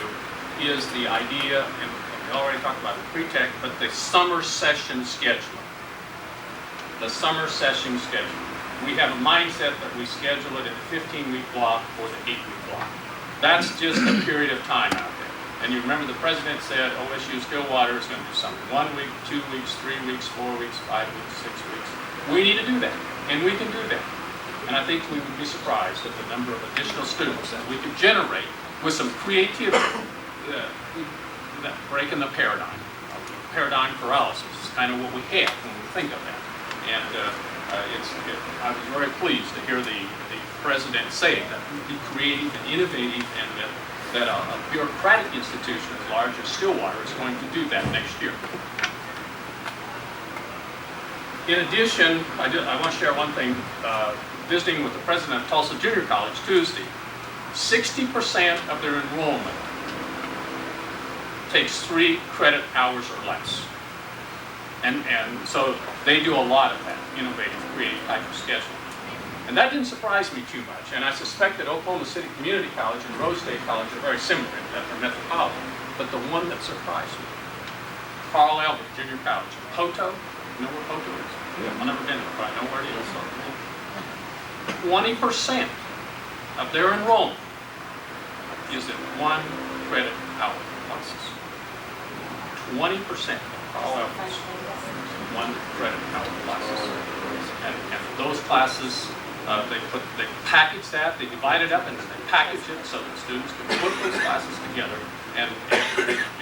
[SPEAKER 3] is the idea, and we already talked about the pre-tech, but the summer session schedule. The summer session schedule. We have a mindset that we schedule it in a 15-week block or the 8-week block. That's just a period of time out there. And you remember the president said OSU Stillwater is going to do something 1 week, 2 weeks, 3 weeks, 4 weeks, 5 weeks, 6 weeks. We need to do that, and we can do that. And I think we would be surprised at the number of additional students that we could generate with some creativity, breaking the paradigm. Paradigm paralysis is kind of what we have when we think of that. And I was very pleased to hear the president say that we'd be creative and innovative, and that a bureaucratic institution as large as Stillwater is going to do that next year. In addition, I want to share one thing. Visiting with the president of Tulsa Junior College Tuesday, 60% of their enrollment takes 3 credit hours or less. And so they do a lot of that innovative, creative type of scheduling. And that didn't surprise me too much. And I suspect that Oklahoma City Community College and Rose State College are very similar in that they're metropolitan. But the one that surprised me, Carl Albert Junior College, Poto, you know where Poto is? Yeah. I've never been there, but I know where it is. 20% of their enrollment is in 1 credit hour classes. 20% of Carl Albert's 1 credit hour classes. And those classes, they package that, they divide it up, and then they package it so that students can put those classes together and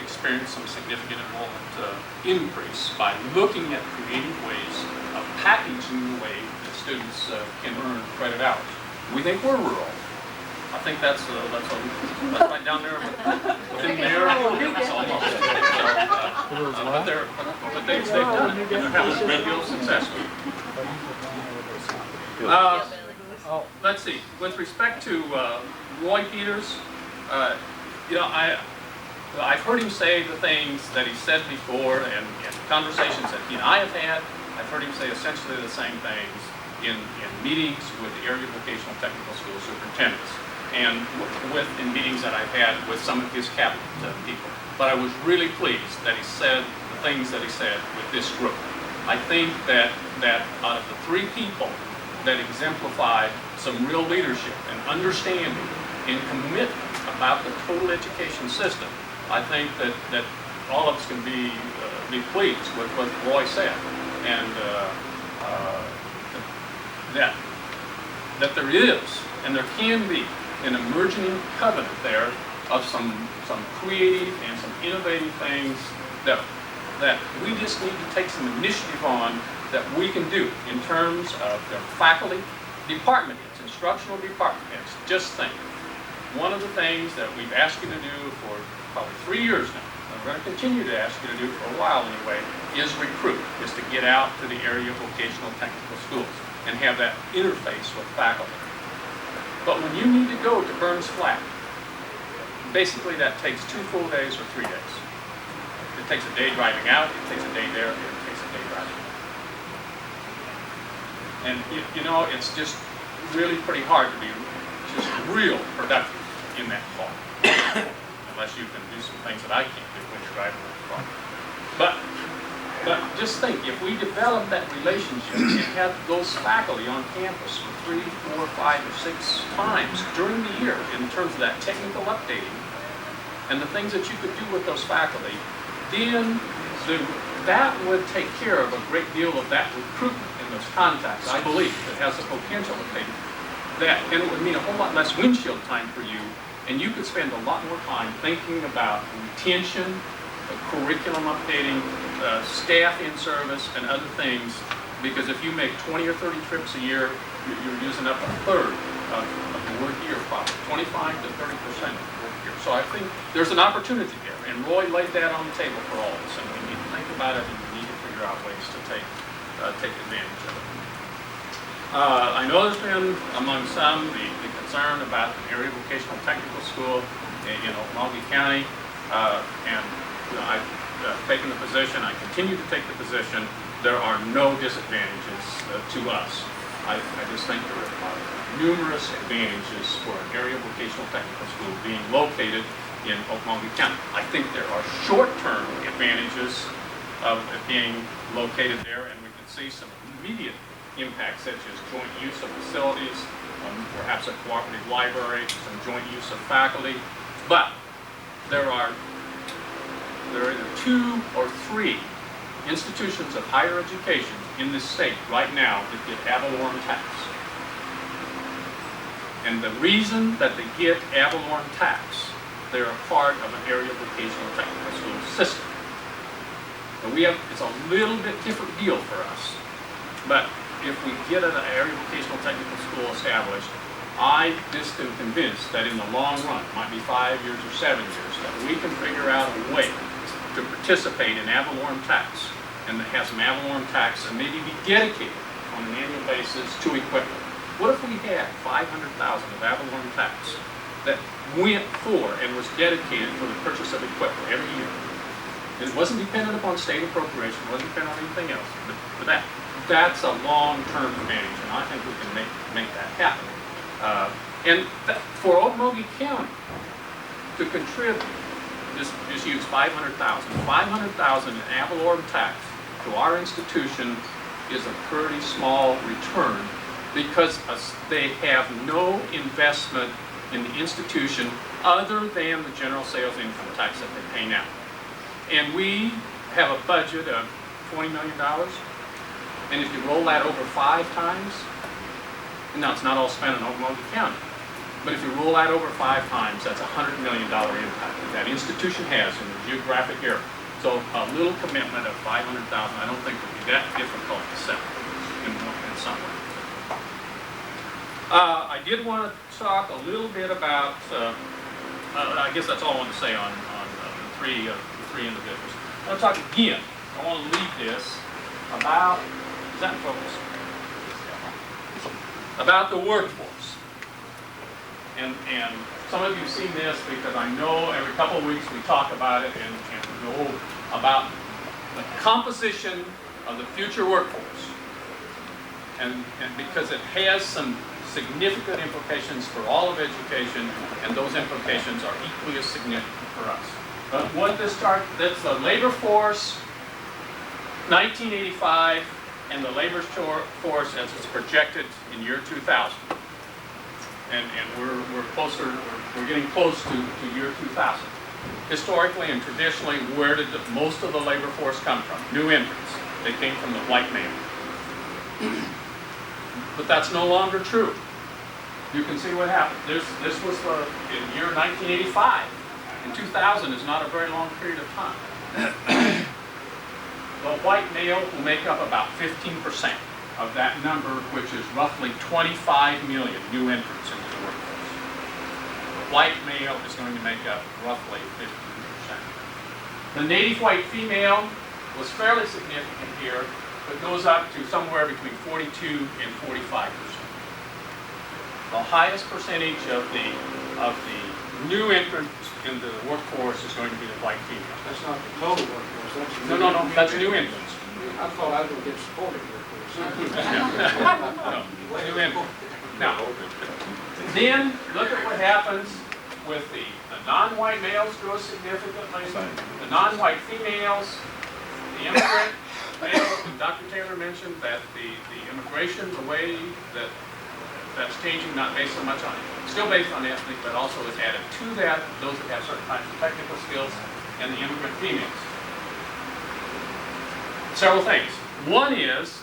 [SPEAKER 3] experience some significant enrollment increase by looking at creative ways of packaging the way that students can earn credit hours. We think we're rural. I think that's right down there within their limits almost. But they've done it, and they're having a great deal of success with it. Let's see. With respect to Roy Peters, I've heard him say the things that he said before, and conversations that he and I have had. I've heard him say essentially the same things in meetings with the area vocational technical school superintendents, and in meetings that I've had with some of his cabinet people. But I was really pleased that he said the things that he said with this group. I think that out of the 3 people that exemplified some real leadership and understanding and commitment about the total education system, I think that all of us can be pleased with what Roy said, and that there is and there can be an emerging covenant there of some creative and some innovative things that that we just need to take some initiative on that we can do in terms of their faculty, department heads, instructional department heads. Just think, one of the things that we've asked you to do for probably 3 years now, and we're going to continue to ask you to do for a while anyway, is recruit, is to get out to the area vocational technical schools and have that interface with faculty. But when you need to go to Burns Flat, basically that takes 2 full days or 3 days. It takes a day driving out, it takes a day there, it takes a day driving back. And you know, it's just really pretty hard to be just real productive in that car. Unless you can do some things that I can't do when you're driving the car. But just think, if we develop that relationship and have those faculty on campus for 3, 4, 5, or 6 times during the year in terms of that technical updating and the things that you could do with those faculty, then that would take care of a great deal of that recruitment and those contacts. I believe it has the potential to take that, and it would mean a whole lot less windshield time for you, and you could spend a lot more time thinking about retention, curriculum updating, staff in service, and other things, because if you make 20 or 30 trips a year, you're using up a third of the work year probably, 25 to 30% of the work year. So I think there's an opportunity there, and Roy laid that on the table for all of us, and we need to think about it, and we need to figure out ways to take advantage of it. I know there's been among some the concern about the area vocational technical school in Okmulgee County, and I've taken the position, I continue to take the position, there are no disadvantages to us. I just think there are numerous advantages for an area vocational technical school being located in Okmulgee County. I think there are short-term advantages of it being located there, and we can see some immediate impacts such as joint use of facilities, perhaps a cooperative library, some joint use of faculty. But there are either 2 or 3 institutions of higher education in this state right now that get ad valorem tax. And the reason that they get ad valorem tax, they're a part of an area vocational technical school system. But it's a little bit different deal for us. But if we get an area vocational technical school established, I just am convinced that in the long run, it might be 5 years or 7 years, that we can figure out a way to participate in ad valorem tax, and that has some ad valorem tax and maybe be dedicated on an annual basis to equipment. What if we had $500,000 of ad valorem tax that went for and was dedicated for the purchase of equipment every year? And it wasn't dependent upon state appropriation, it wasn't dependent on anything else, but for that. That's a long-term advantage, and I think we can make that happen. For Okmulgee County to contribute, just use $500,000. $500,000 in ad valorem tax to our institution is a pretty small return because they have no investment in the institution other than the general sales income tax that they pay now. And we have a budget of $20 million. And if you roll that over 5 times, now it's not all spent in Okmulgee County, but if you roll that over 5 times, that's a $100 million impact that institution has in the geographic area. So a little commitment of $500,000, I don't think would be that difficult to set in some way. I did want to talk a little bit about, I guess that's all I want to say on the three individuals. I want to talk again, I want to leave this about, is that in focus? About the workforce. And some of you have seen this because I know every couple of weeks we talk about it and we go about the composition of the future workforce. And because it has some significant implications for all of education, and those implications are equally as significant for us. But what this chart, that's the labor force 1985 and the labor force as it's projected in year 2000. And we're closer, we're getting close to year 2000. Historically and traditionally, where did most of the labor force come from? New entrants. They came from the white man. But that's no longer true. You can see what happened. This was in year 1985. And 2000 is not a very long period of time. the white male will make up about 15% of that number, which is roughly 25 million new entrants into the workforce. The white male is going to make up roughly 15%. The native white female was fairly significant here, but goes up to somewhere between 42 and 45%. The highest percentage of the new entrants into the workforce is going to be the white female.
[SPEAKER 10] That's not the total workforce, that's.
[SPEAKER 3] No, that's new entrants.
[SPEAKER 10] I thought I was gonna get supported workforce.
[SPEAKER 3] No, new entrants. Now, then look at what happens with the non-white males grow significantly, the non-white females, the immigrant males. Dr. Taylor mentioned that the immigration, the way that's changing, not based so much on it, still based on ethnic, but also is added to that, those that have certain types of technical skills, and the immigrant females. Several things. One is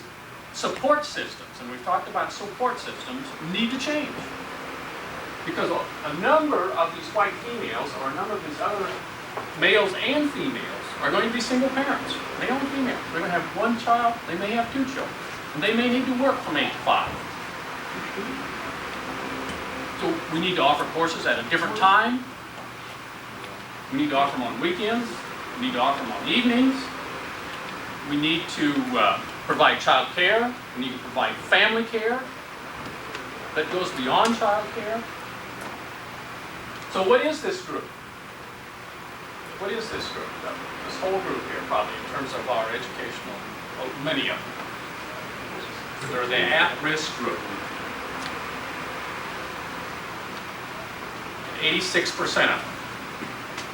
[SPEAKER 3] support systems, and we've talked about support systems need to change. Because a number of these white females, or a number of these other males and females, are going to be single parents, male and female. They're going to have one child, they may have two children, and they may need to work from 8 to 5. So we need to offer courses at a different time. We need to offer them on weekends. We need to offer them on evenings. We need to provide child care. We need to provide family care that goes beyond child care. So what is this group? What is this group? This whole group here, probably, in terms of our educational, many of them. They're the at-risk group. 86% of them.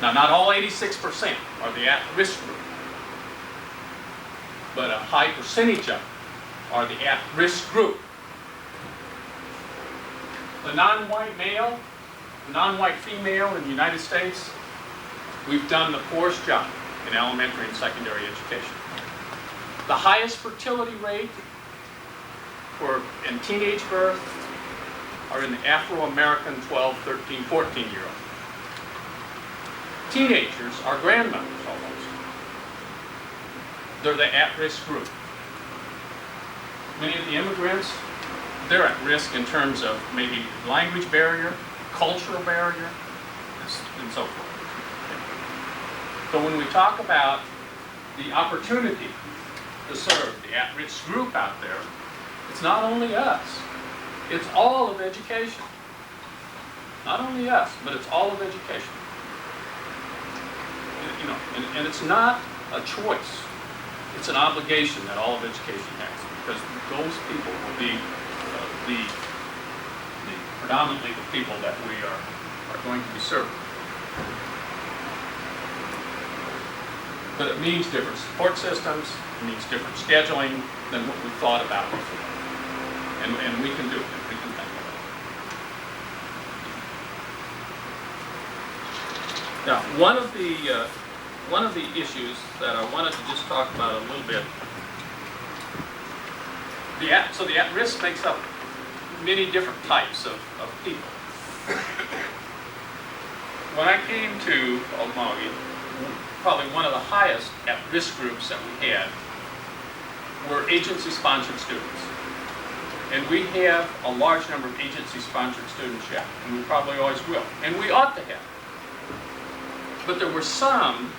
[SPEAKER 3] Now, not all 86% are the at-risk group, but a high percentage of them are the at-risk group. The non-white male, the non-white female in the United States, we've done the poorest job in elementary and secondary education. The highest fertility rate in teenage birth are in the Afro-American 12, 13, 14-year-old. Teenagers are grandmothers almost. They're the at-risk group. Many of the immigrants, they're at risk in terms of maybe language barrier, cultural barrier, and so forth. So when we talk about the opportunity to serve the at-risk group out there, it's not only us. It's all of education. Not only us, but it's all of education. You know, and it's not a choice. It's an obligation that all of education has, because those people will be predominantly the people that we are going to be serving. But it means different support systems. It means different scheduling than what we thought about before. And we can do it. We can think of it. Now, one of the issues that I wanted to just talk about a little bit. So the at-risk makes up many different types of people. When I came to Okmulgee, probably one of the highest at-risk groups that we had were agency-sponsored students. And we have a large number of agency-sponsored students yet, and we probably always will, and we ought to have. But there were some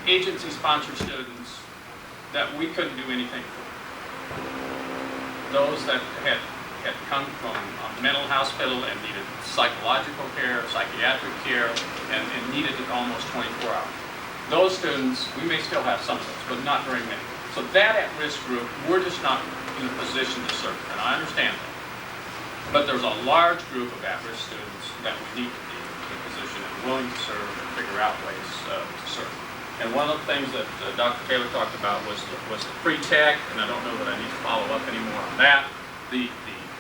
[SPEAKER 3] agency-sponsored students that we couldn't do anything for. Those that had come from a mental hospital and needed psychological care, psychiatric care, and needed it almost 24 hours. Those students, we may still have some of those, but not very many. So that at-risk group, we're just not in a position to serve, and I understand that. But there's a large group of at-risk students that we need to be in a position and willing to serve and figure out ways to serve. And one of the things that Dr. Taylor talked about was the pre-tech, and I don't know that I need to follow up anymore on that. The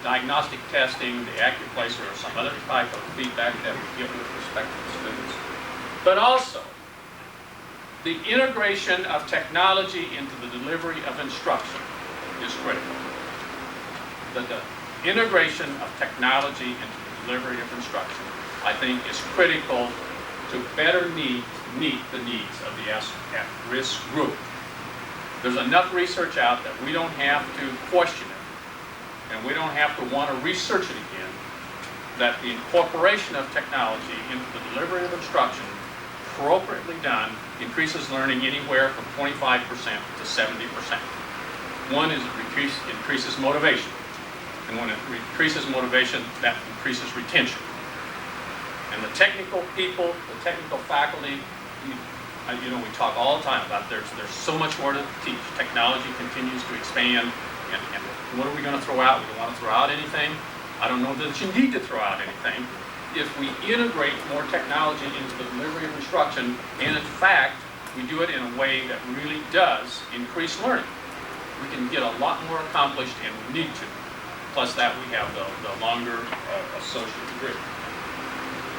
[SPEAKER 3] diagnostic testing, the acuplacer, or some other type of feedback that we give with respect to the students. But also, the integration of technology into the delivery of instruction is critical. The integration of technology into the delivery of instruction, I think, is critical to better meet the needs of the at-risk group. There's enough research out that we don't have to question it, and we don't have to want to research it again, that the incorporation of technology into the delivery of instruction, appropriately done, increases learning anywhere from 25% to 70%. One is it increases motivation. And when it increases motivation, that increases retention. And the technical people, the technical faculty, you know, we talk all the time about there's so much more to teach. Technology continues to expand, and what are we going to throw out? We don't want to throw out anything. I don't know that you need to throw out anything. If we integrate more technology into the delivery of instruction, and in fact, we do it in a way that really does increase learning, we can get a lot more accomplished, and we need to. Plus that, we have the longer associate degree.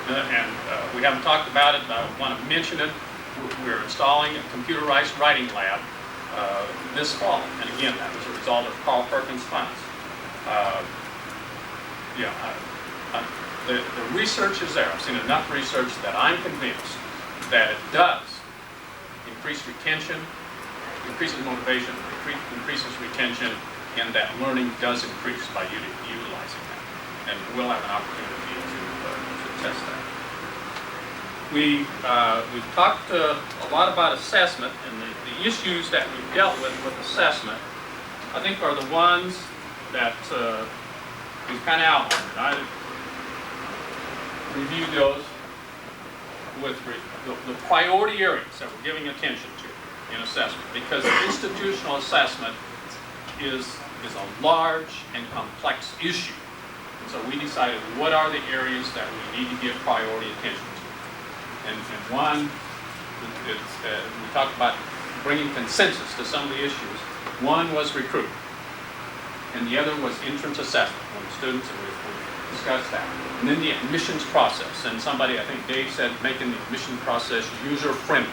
[SPEAKER 3] And we haven't talked about it, but I want to mention it. We're installing a computerized writing lab this fall. And again, that was a result of Carl Perkins funds. The research is there. I've seen enough research that I'm convinced that it does increase retention, increases motivation, increases retention, and that learning does increase by utilizing that. And we'll have an opportunity to test that. We've talked a lot about assessment, and the issues that we've dealt with assessment, I think, are the ones that we've kind of outlined. I reviewed those with the priority areas that we're giving attention to in assessment, because institutional assessment is a large and complex issue. And so we decided what are the areas that we need to give priority attention to. And one, we talked about bringing consensus to some of the issues. One was recruitment, and the other was entrance assessment when the students, and we discussed that. And then the admissions process, and somebody, I think Dave said, making the admission process user-friendly.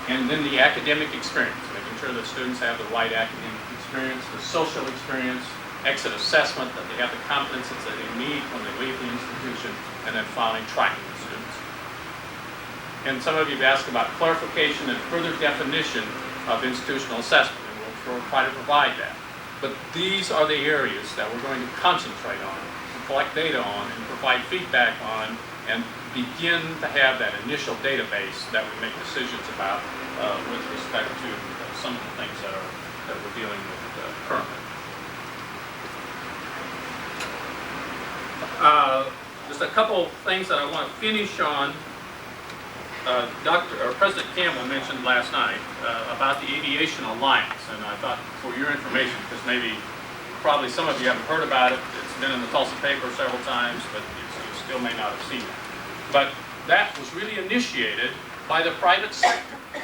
[SPEAKER 3] And then the academic experience, making sure that students have the right academic experience, the social experience, exit assessment, that they have the competencies that they need when they leave the institution, and then finally tracking the students. And some of you have asked about clarification and further definition of institutional assessment, and we'll try to provide that. But these are the areas that we're going to concentrate on, collect data on, and provide feedback on, and begin to have that initial database that we make decisions about with respect to some of the things that we're dealing with currently. Just a couple things that I want to finish on. President Campbell mentioned last night about the Aviation Alliance, and I thought for your information, because probably some of you haven't heard about it, it's been in the Tulsa paper several times, but you still may not have seen it. But that was really initiated by the private sector. It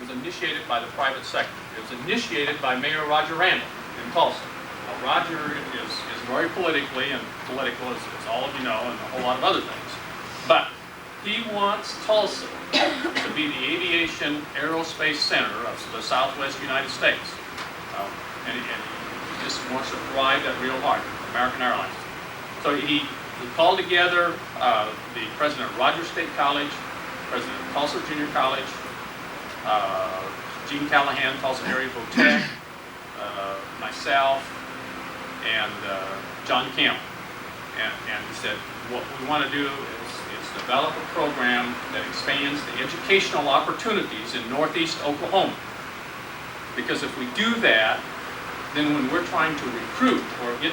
[SPEAKER 3] was initiated by the private sector. It was initiated by Mayor Roger Randall in Tulsa. Now, Roger is very politically, and political as all of you know, and a whole lot of other things. But he wants Tulsa to be the aviation aerospace center of the Southwest United States. And he just wants to provide that real hard, American Airlines. So he called together the president of Rogers State College, president of Tulsa Junior College, Gene Callahan, Tulsa Area Votech, myself, and John Campbell. And he said, what we want to do is develop a program that expands the educational opportunities in Northeast Oklahoma. Because if we do that, then when we're trying to recruit or get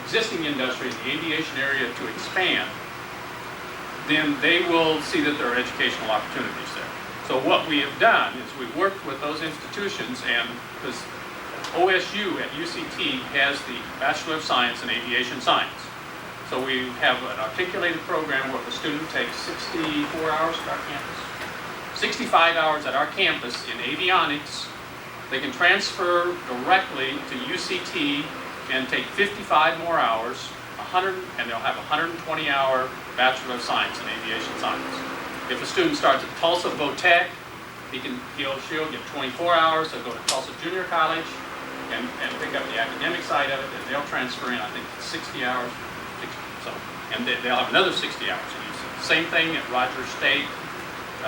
[SPEAKER 3] existing industry in the aviation area to expand, then they will see that there are educational opportunities there. So what we have done is we've worked with those institutions, and because OSU at UCT has the Bachelor of Science in Aviation Science. So we have an articulated program where the student takes 64 hours at our campus, 65 hours at our campus in avionics. They can transfer directly to UCT and take 55 more hours, and they'll have a 120-hour Bachelor of Science in Aviation Science. If a student starts at Tulsa Votech, she'll get 24 hours. They'll go to Tulsa Junior College and pick up the academic side of it, and they'll transfer in, I think, 60 hours. And they'll have another 60 hours in UCT. Same thing at Rogers State.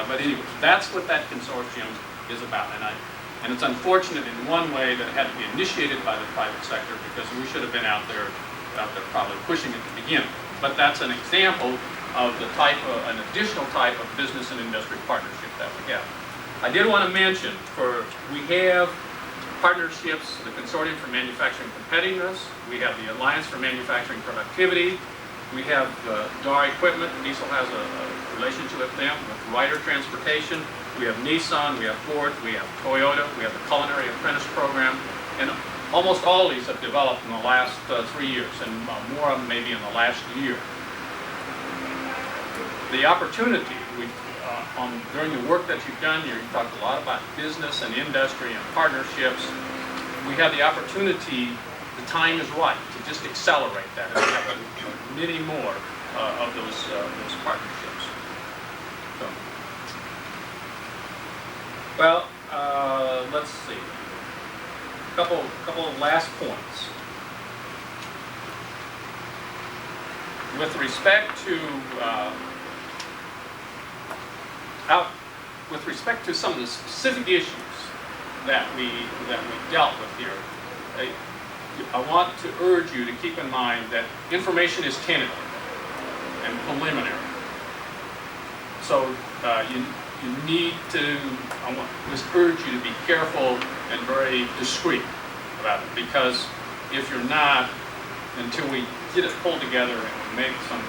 [SPEAKER 3] But anyway, that's what that consortium is about. And it's unfortunate in one way that it had to be initiated by the private sector, because we should have been out there probably pushing it to begin. But that's an example of the type of, an additional type of business and industry partnership that we have. I did want to mention, we have partnerships, the Consortium for Manufacturing Competitiveness, we have the Alliance for Manufacturing Productivity, we have DAR Equipment, Diesel has a relationship with them, with Ryder Transportation, we have Nissan, we have Ford, we have Toyota, we have the Culinary Apprentice Program, and almost all of these have developed in the last 3 years, and more of them maybe in the last year. The opportunity, during the work that you've done here, you talked a lot about business and industry and partnerships. We have the opportunity, the time is right, to just accelerate that, and we have many more of those partnerships. So, well, let's see. Couple of last points. With respect to some of the specific issues that we dealt with here, I want to urge you to keep in mind that information is tentative and preliminary. So you need to, I want to just urge you to be careful and very discreet about it, because if you're not, until we get it pulled together and we make some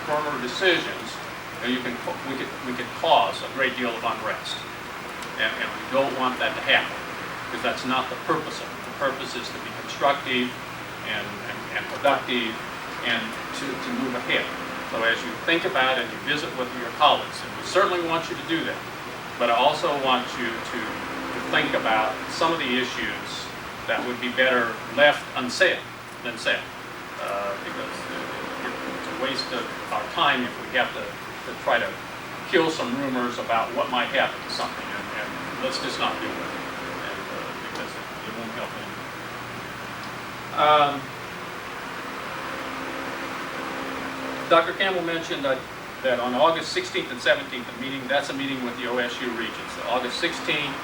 [SPEAKER 3] firmer decisions, we could cause a great deal of unrest, and we don't want that to happen, because that's not the purpose of it. The purpose is to be constructive and productive and to move ahead. So as you think about it and you visit with your colleagues, and we certainly want you to do that, but I also want you to think about some of the issues that would be better left unsaid than said, because it's a waste of our time if we have to try to kill some rumors about what might happen to something, and let's just not do it, because it won't help anyone. Dr. Campbell mentioned that on August 16th and 17th, that's a meeting with the OSU regions. So August 16th,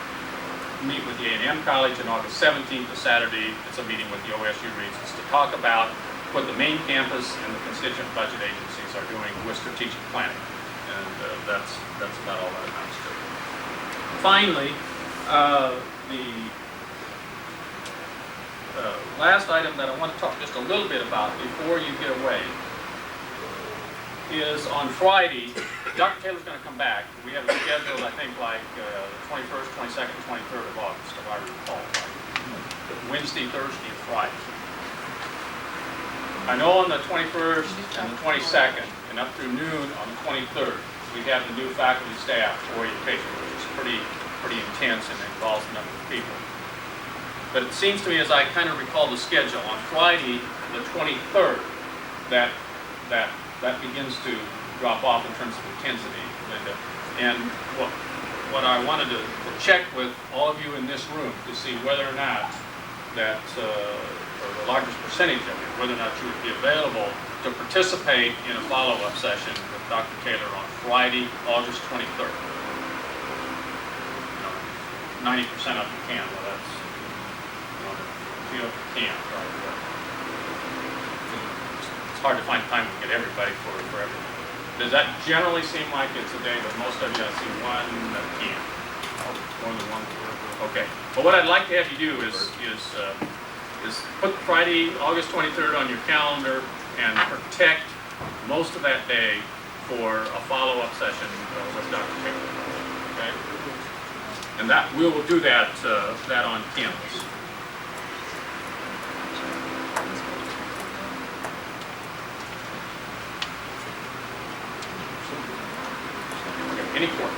[SPEAKER 3] meet with the A&M College, and August 17th, a Saturday, it's a meeting with the OSU regions to talk about what the main campus and the constituent budget agencies are doing with strategic planning. And that's about all that amounts to. Finally, the last item that I want to talk just a little bit about before you get away is on Friday, Dr. Taylor's going to come back. We have it scheduled, I think, like the 21st, 22nd, 23rd of August, if I recall right. Wednesday, Thursday, and Friday. I know on the 21st and the 22nd, and up through noon on the 23rd, we have the new faculty staff orientation, which is pretty intense and involves a number of people. But it seems to me, as I kind of recall the schedule, on Friday, the 23rd, that begins to drop off in terms of intensity, Linda. And what I wanted to check with all of you in this room to see whether or not that, or the largest percentage of you, whether or not you would be available to participate in a follow-up session with Dr. Taylor on Friday, August 23rd. 90% of you can, well that's, a few of you can't, right? It's hard to find time to get everybody for everything. Does that generally seem like it's a day that most of you, I see one that can? More than one? Okay. But what I'd like to have you do is put Friday, August 23rd on your calendar and protect most of that day for a follow-up session with Dr. Taylor. Okay? And that we will do that on campus.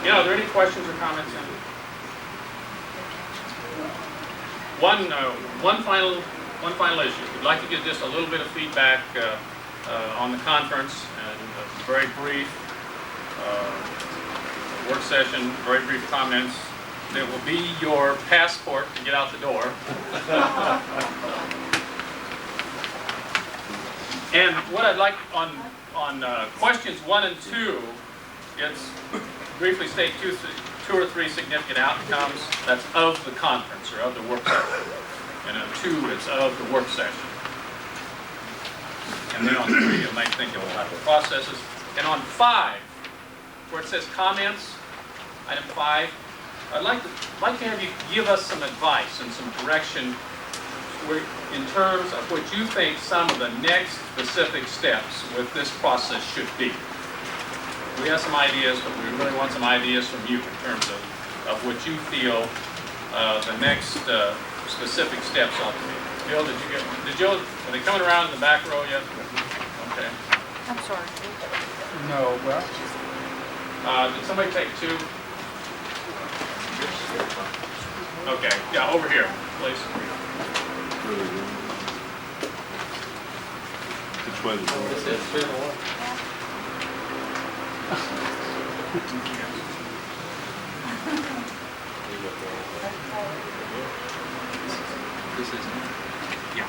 [SPEAKER 3] Are there any questions or comments? One final issue. We'd like to get just a little bit of feedback on the conference, and a very brief work session, very brief comments. That will be your passport to get out the door. And what I'd like on questions 1 and 2, it's briefly state 2 or 3 significant outcomes, that's of the conference or of the work session. And on 2, it's of the work session. And then on 3, you might think it will have the processes. And on 5, where it says comments, item 5, I'd like to have you give us some advice and some direction in terms of what you think some of the next specific steps with this process should be. We have some ideas, but we really want some ideas from you in terms of what you feel the next specific steps ought to be. Jill, are they coming around in the back row yet? Okay.
[SPEAKER 8] I'm sorry.
[SPEAKER 9] No, well,
[SPEAKER 3] Did somebody take 2? Okay, yeah, over here, please.
[SPEAKER 5] Which way is
[SPEAKER 10] It says 2 to 1.
[SPEAKER 3] Yeah.